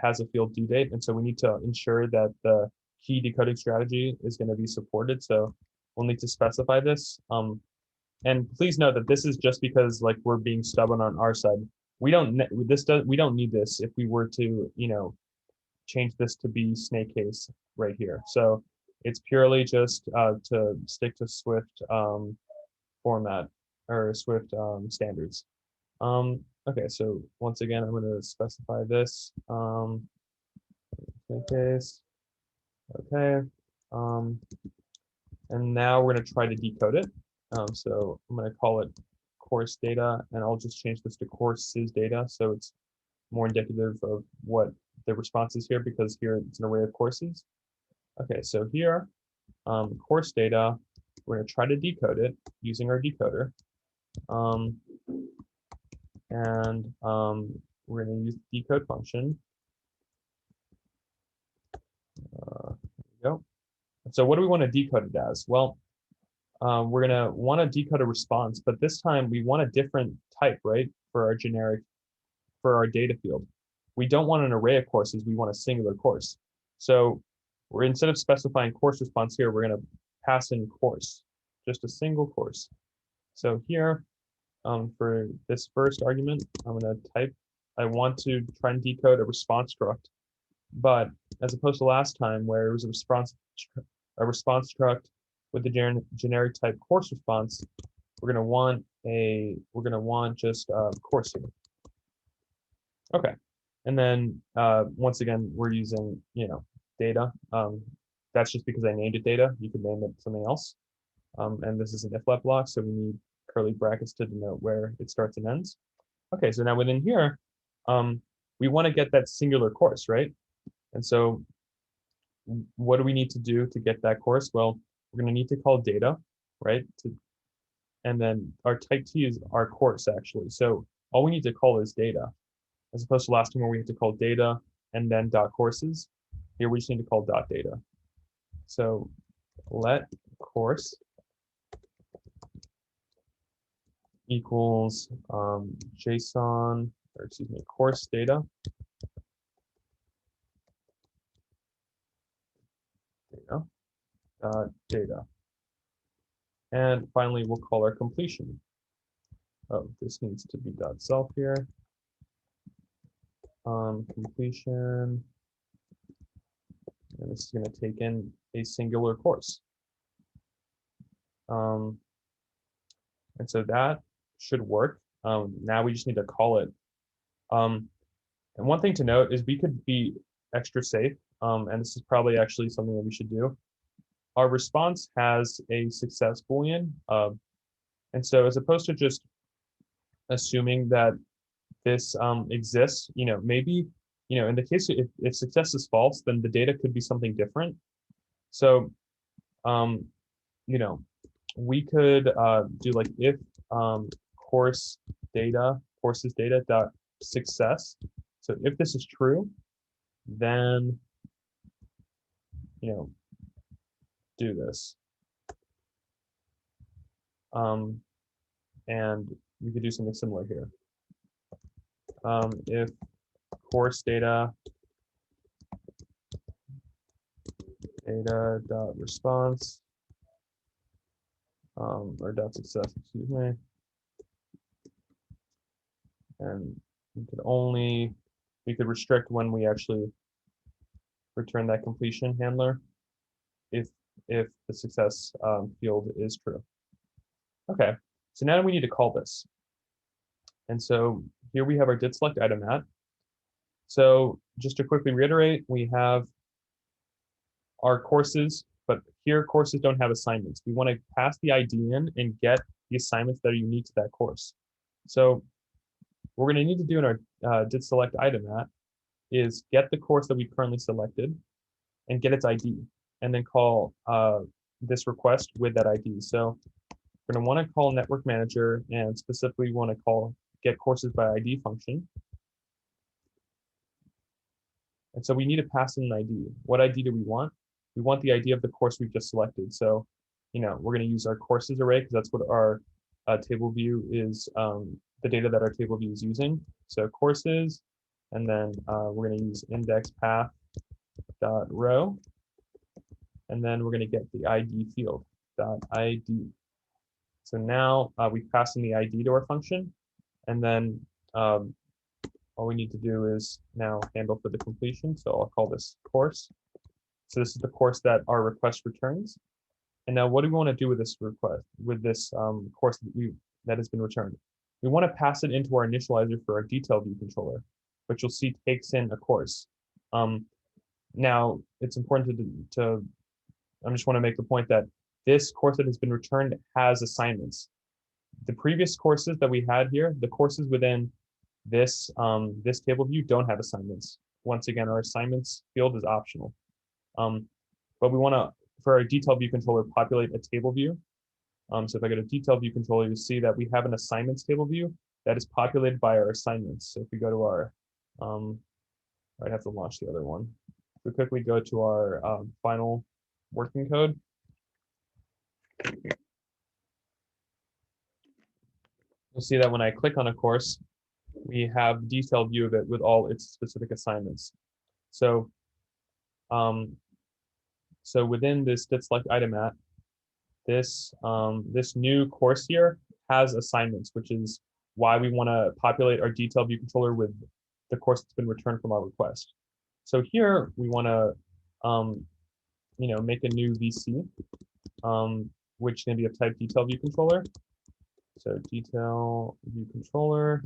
has a field due date, and so we need to ensure that the key decoding strategy is going to be supported. So we'll need to specify this. And please note that this is just because like we're being stubborn on our side. We don't need this if we were to, change this to be snake case right here. So it's purely just to stick to Swift format or Swift standards. Okay, so once again, I'm going to specify this snake case. Okay. And now we're going to try to decode it. So I'm going to call it course data, and I'll just change this to courses data. So it's more indicative of what the response is here, because here it's an array of courses. Okay, so here, course data, we're going to try to decode it using our decoder. We're going to use the decode function. There we go. So what do we want to decode it as? Well, we're going to want to decode a response, but this time we want a different type, right, for our data field. We don't want an array of courses, we want a singular course. So instead of specifying course response here, we're going to pass in course, just a single course. So here, for this first argument, I'm going to type, I want to try and decode a response struct, but as opposed to last time where it was a response struct with the generic type course response, we're going to want just course here. Okay, and then once again we're using data. That's just because I named it data. You could name it something else. And this is an if-let block, so we need curly brackets to denote where it starts and ends. Okay, so now within here, we want to get that singular course, right? And so what do we need to do to get that course? Well, we're going to need to call data, right? And then our type T is our course, actually. So all we need to call is data, as opposed to last time where we had to call data and then dot courses. Here we just need to call dot data. So let course equals JSON, or excuse me, course data. Data. And finally, we'll call our completion. Oh, this needs to be .self here. Completion. And this is going to take in a singular course. And so that should work. Now we just need to call it. And one thing to note is we could be extra safe, and this is probably actually something that we should do. Our response has a success Boolean, and so as opposed to just assuming that this exists, maybe, in the case if success is false, then the data could be something different. So, we could do like if courses data dot success. So if this is true, then do this. And we could do something similar here. If course data dot response or dot success, excuse me. And we could restrict when we actually return that completion handler if the success field is true. Okay, so now we need to call this. And so here we have our did select item at. So just to quickly reiterate, we have our courses, but here courses don't have assignments. We want to pass the ID in and get the assignments that are unique to that course. So what we're going to need to do in our did select item at is get the course that we currently selected and get its ID, and then call this request with that ID. So we're going to want to call network manager, and specifically want to call get courses by ID function. And so we need to pass in an ID. What ID do we want? We want the ID of the course we've just selected. So, we're going to use our courses array because that's what our table view is, the data that our table view is using. So courses, and then we're going to use index path dot row, and then we're going to get the ID field dot ID. So now we pass in the ID to our function, and then all we need to do is now handle for the completion. So I'll call this course. So this is the course that our request returns. And now what do we want to do with this request, with this course that has been returned? We want to pass it into our initializer for our detail view controller, which you'll see takes in a course. Now it's important I just want to make the point that this course that has been returned has assignments. The previous courses that we had here, the courses within this table view don't have assignments. Once again, our assignments field is optional. But we want to, for our detail view controller, populate a table view. So if I go to detail view controller, you see that we have an assignments table view that is populated by our assignments. So if we go to our, I'd have to launch the other one. If we quickly go to our final working code. You'll see that when I click on a course, we have a detailed view of it with all its specific assignments. So, so within this did select item at, this new course here has assignments, which is why we want to populate our detail view controller with the course that's been returned from our request. So here we want to, make a new VC, which is going to be of type detail view controller. So detail view controller,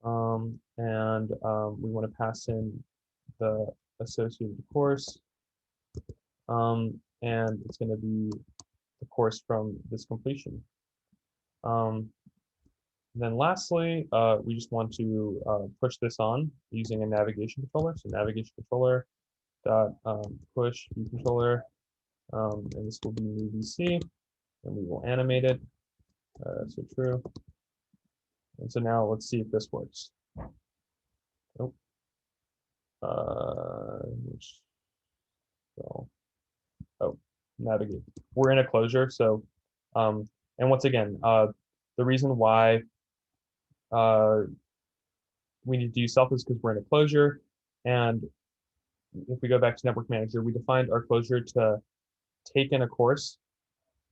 and we want to pass in the associated course, and it's going to be the course from this completion. Then lastly, we just want to push this on using a navigation controller. So navigation controller dot push view controller, and this will be new VC, and we will animate it. So true. And so now let's see if this works. Oh, navigate. We're in a closure. So, and once again, the reason why we need to use self is because we're in a closure, and if we go back to Network Manager, we defined our closure to take in a course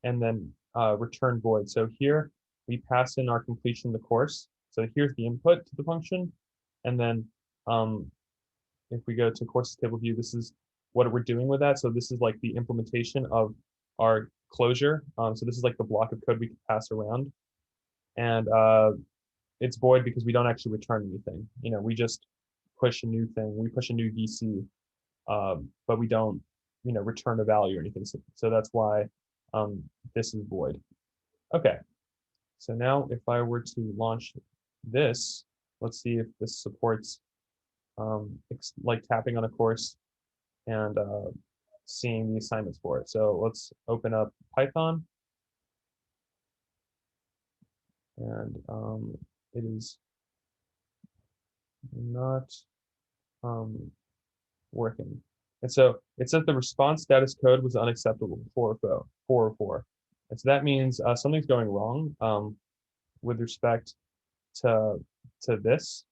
and then return void. So here we pass in our completion of the course. So here's the input to the function. And then if we go to courses table view, this is what we're doing with that. So this is like the implementation of our closure. So this is like the block of code we can pass around. And it's void because we don't actually return anything. We just push a new thing. We push a new DC, but we don't, return a value or anything. So that's why this is void. Okay. So now if I were to launch this, let's see if this supports like tapping on a course and seeing the assignments for it. So let's open up Python. And it is not working. And so it says the response status code was unacceptable, 404. And so that means something's going wrong with respect to this.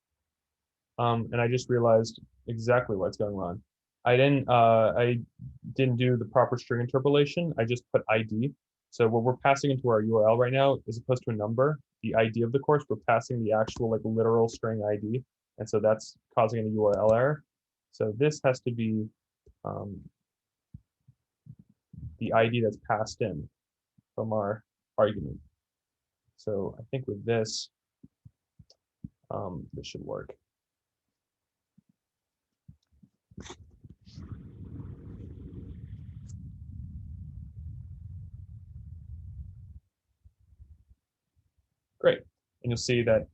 And I just realized exactly what's going on. I didn't do the proper string interpolation. I just put ID. So what we're passing into our URL right now, as opposed to a number, the ID of the course, we're passing the actual like literal string ID. And so that's causing a URL error. So this has to be the ID that's passed in from our argument. So I think with this, this should work. Great. And you'll see that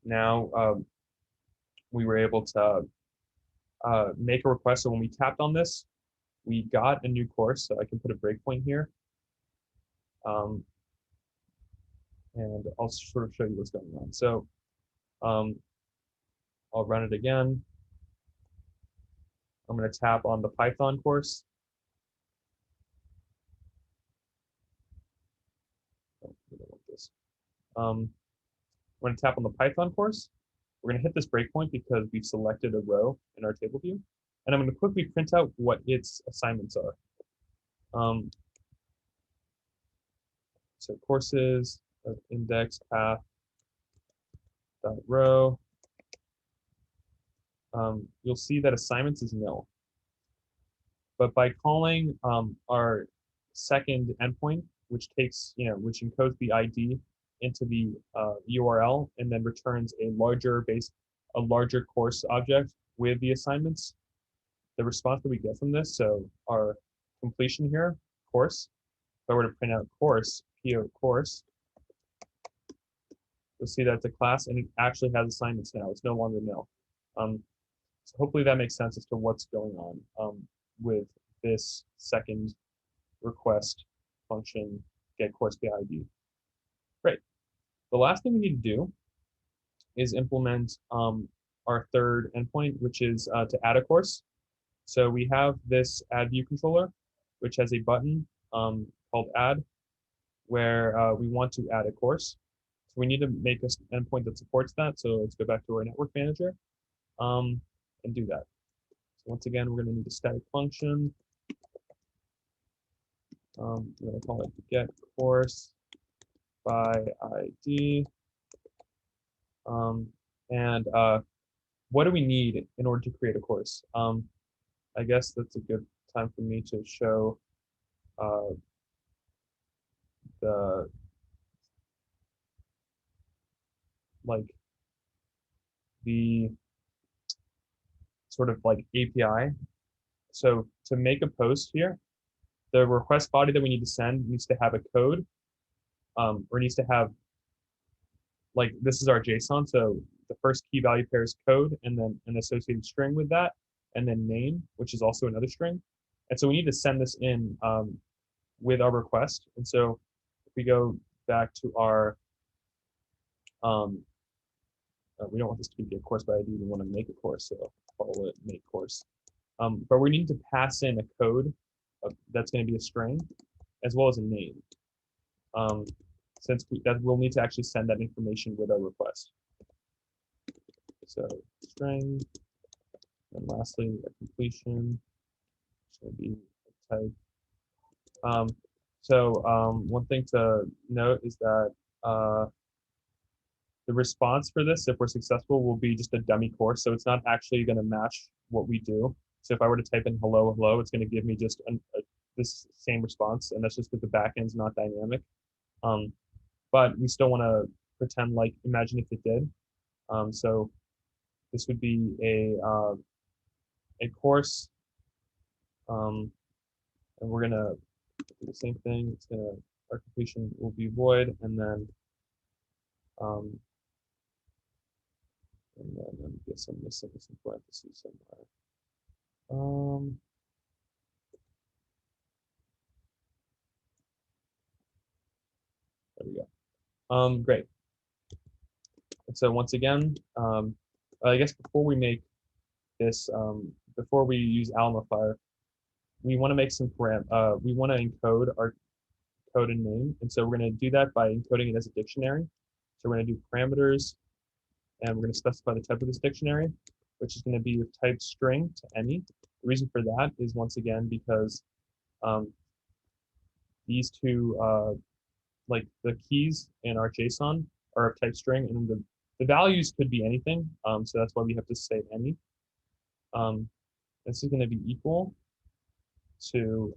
now we were able to make a request. So when we tapped on this, we got a new course. So I can put a breakpoint here. And I'll sort of show you what's going on. So I'll run it again. I'm going to tap on the Python course. Oh, we don't want this. I'm going to tap on the Python course. We're going to hit this breakpoint because we've selected a row in our table view. And I'm going to quickly print out what its assignments are. So courses, index path, dot row. You'll see that assignments is nil. But by calling our second endpoint, which takes, which encodes the ID into the URL and then returns a larger course object with the assignments, the response that we get from this, so our completion here, course, if I were to print out course, PO course, you'll see that it's a class and it actually has assignments now. It's no longer nil. So hopefully that makes sense as to what's going on with this second request function, get course by ID. Great. The last thing we need to do is implement our third endpoint, which is to add a course. So we have this add view controller, which has a button called add, where we want to add a course. So we need to make an endpoint that supports that. So let's go back to our network manager and do that. So once again, we're going to need a static function. I'm going to call it get course by ID. And what do we need in order to create a course? I guess that's a good time for me to show the sort of like API. So to make a post here, the request body that we need to send needs to have a code, or needs to have, like, this is our JSON. So the first key value pair is code, and then an associated string with that, and then name, which is also another string. And so we need to send this in with our request. And so if we go back to our, we don't want this to be a course by ID, we want to make a course, so I'll call it make course. But we need to pass in a code that's going to be a string, as well as a name. Since we'll need to actually send that information with our request. So string, and lastly, a completion It's going to be type. One thing to note is that the response for this, if we're successful, will be just a dummy course. So it's not actually going to match what we do. So if I were to type in hello, hello, it's going to give me just this same response. And that's just because the backend's not dynamic. But we still want to pretend like, imagine if it did. So this would be a course. And we're going to do the same thing. It's going to, our completion will be void. And then I guess I'm missing some parentheses somewhere. There we go. Great. And so once again, I guess before we make this, before we use Almafire, we want to make some we want to encode our code and name. And so we're going to do that by encoding it as a dictionary. So we're going to do parameters, and we're going to specify the type of this dictionary, which is going to be of type string to any. The reason for that is, once again, because these two, like the keys in our JSON are of type string, and the values could be anything. So that's why we have to say any. This is going to be equal to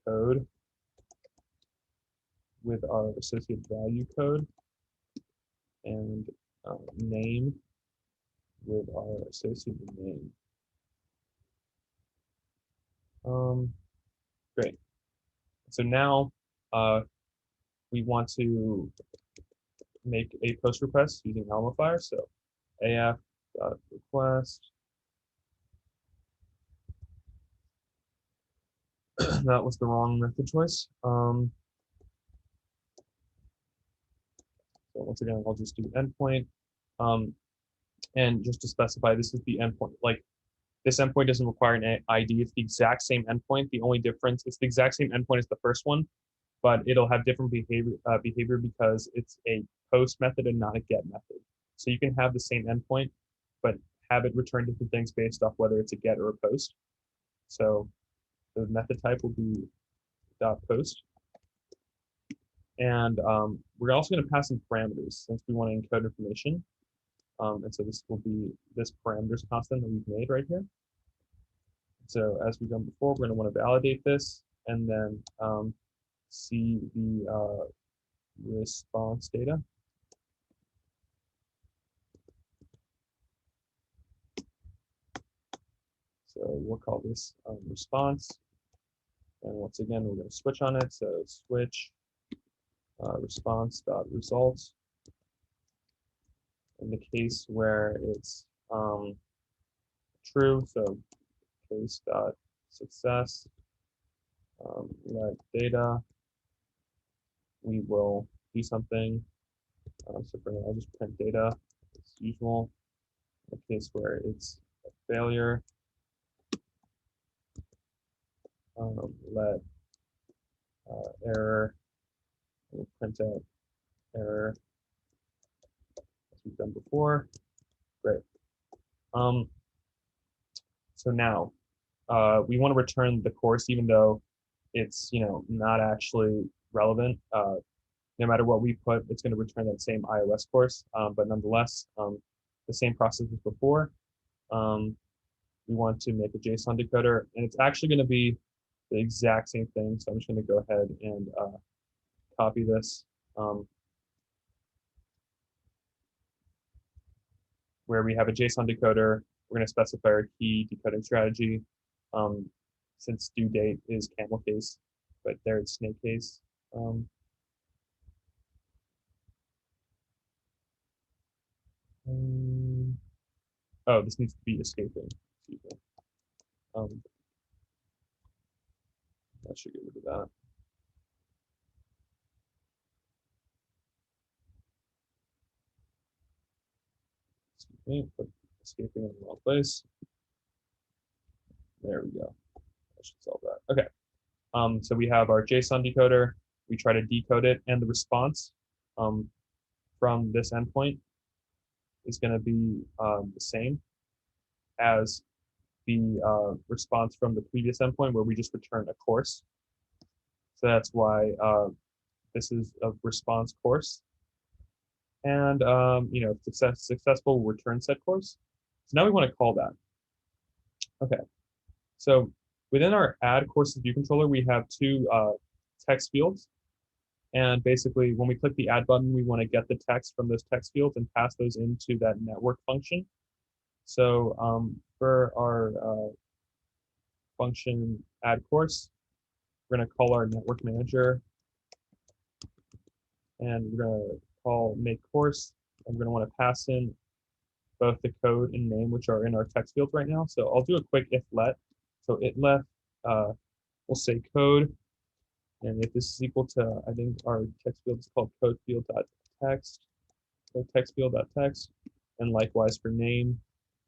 code with our associated value code, and name with our associated name. Great. So now we want to make a post request using Almafire. So af.request. That was the wrong method choice. So once again, I'll just do endpoint. And just to specify, this is the endpoint. Like, this endpoint doesn't require an ID. It's the exact same endpoint. The only difference, it's the exact same endpoint as the first one, but it'll have different behavior because it's a post method and not a get method. So you can have the same endpoint, but have it return different things based off whether it's a get or a post. So the method type will be .post. And we're also going to pass in parameters since we want to encode information. And so this will be this parameters constant that we've made right here. So as we've done before, we're going to want to validate this and then see the response data. So we'll call this response. And once again, we're going to switch on it. So switch response.results. In the case where it's true, so case.success, let data, we will do something. So I'll just print data as usual. In the case where it's a failure, let error, we'll print out error as we've done before. Great. So now we want to return the course even though it's not actually relevant. No matter what we put, it's going to return that same iOS course. But nonetheless, the same process as before. We want to make a JSON decoder, and it's actually going to be the exact same thing. So I'm just going to go ahead and copy this. Where we have a JSON decoder, we're going to specify our key decoding strategy. Since due date is camel case, but there it's snake case. Oh, this needs to be escaping. I should get rid of that. Excuse me, put escaping in the wrong place. There we go. I should solve that. Okay. So we have our JSON decoder. We try to decode it, and the response from this endpoint is going to be the same as the response from the previous endpoint where we just return a course. So that's why this is a response course. And if successful, we'll return set course. So now we want to call that. Okay. So within our add courses view controller, we have two text fields. And basically, when we click the add button, we want to get the text from those text fields and pass those into that network function. So for our function add course, we're going to call our network manager, and we're going to call make course, and we're going to want to pass in both the code and name, which are in our text fields right now. So I'll do a quick if let. So it let, we'll say code, and if this is equal to, I think our text field is called code field.text, so text field.text, and likewise for name,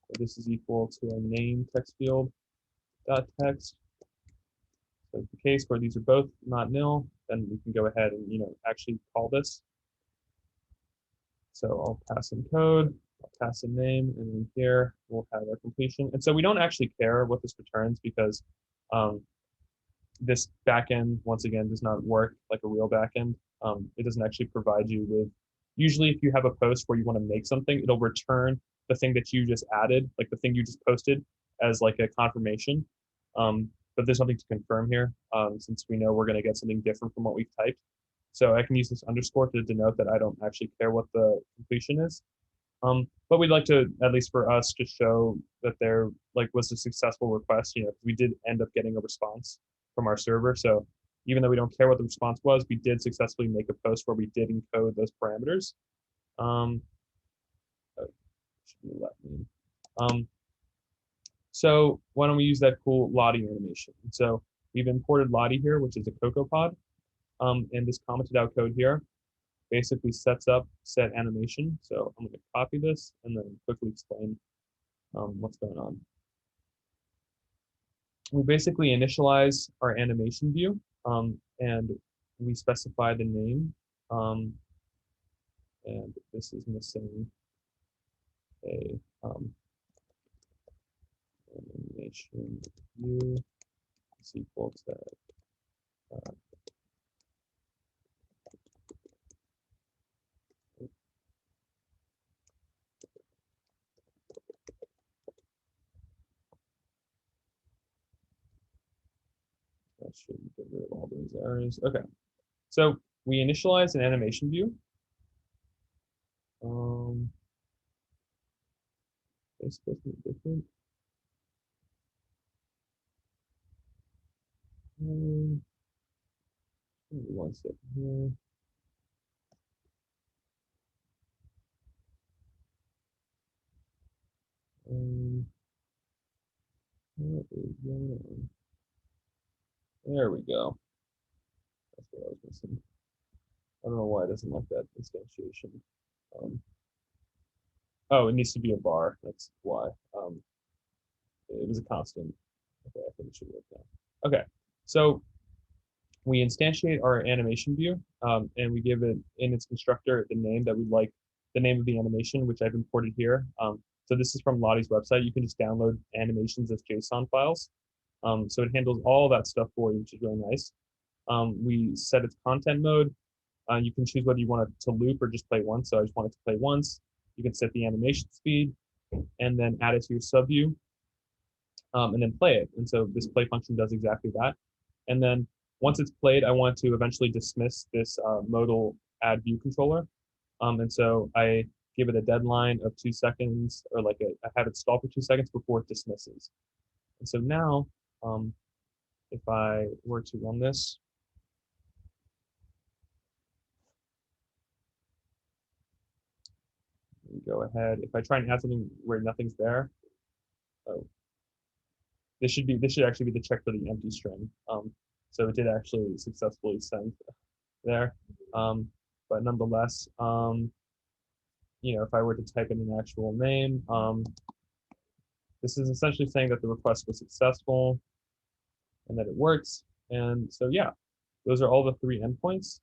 so this is equal to a name text field.text. So in the case where these are both not nil, then we can go ahead and actually call this. So I'll pass in code, I'll pass in name, and then here we'll have our completion. And so we don't actually care what this returns because this backend, once again, does not work like a real backend. It doesn't actually provide you with, usually if you have a post where you want to make something, it'll return the thing that you just added, like the thing you just posted as like a confirmation. But there's something to confirm here since we know we're going to get something different from what we've typed. So I can use this underscore to denote that I don't actually care what the completion is. But we'd like to, at least for us, to show that there was a successful request. We did end up getting a response from our server. So even though we don't care what the response was, we did successfully make a post where we did encode those parameters. So why don't we use that cool Lottie animation? So we've imported Lottie here, which is a CocoaPod. And this commented out code here basically sets up set animation. So I'm going to copy this and then quickly explain what's going on. We basically initialize our animation view and we specify the name. And this is missing a animation view is equal to that should get rid of all those errors. Okay, so we initialize an animation view. It's supposed to be different. One second here. What is going on? There we go. That's what I was missing. I don't know why it doesn't like that instantiation. Oh, it needs to be a bar. That's why. It was a constant. Okay, I think it should work now. Okay, so we instantiate our animation view, and we give it in its constructor the name that we'd like, the name of the animation, which I've imported here. So this is from Lottie's website. You can just download animations as JSON files. So it handles all that stuff for you, which is really nice. We set its content mode. You can choose whether you want it to loop or just play once. So I just want it to play once. You can set the animation speed and then add it to your subview and then play it. And so this play function does exactly that. And then once it's played, I want to eventually dismiss this modal add view controller. And so I give it a deadline of 2 seconds, or I have it stall for 2 seconds before it dismisses. And so now, if I were to run this, go ahead. If I try and add something where nothing's there, oh, this should actually be the check for the empty string. So it did actually successfully send there. But nonetheless, if I were to type in an actual name, this is essentially saying that the request was successful and that it works. And so, yeah, those are all the 3 endpoints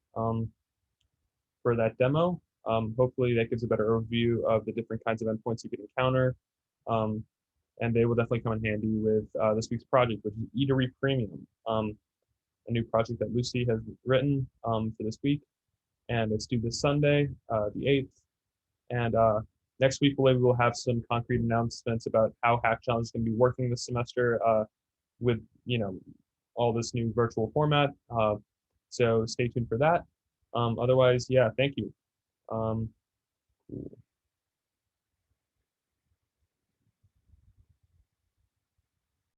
for that demo. Hopefully that gives a better overview of the different kinds of endpoints you could encounter. and they will definitely come in handy with this week's project, which is Eatery Premium, a new project that Lucy has written for this week, and it's due this Sunday, the 8th. And next week we will have some concrete announcements about how Hackathon is going to be working this semester with all this new virtual format. So stay tuned for that. Otherwise, yeah, thank you. Um,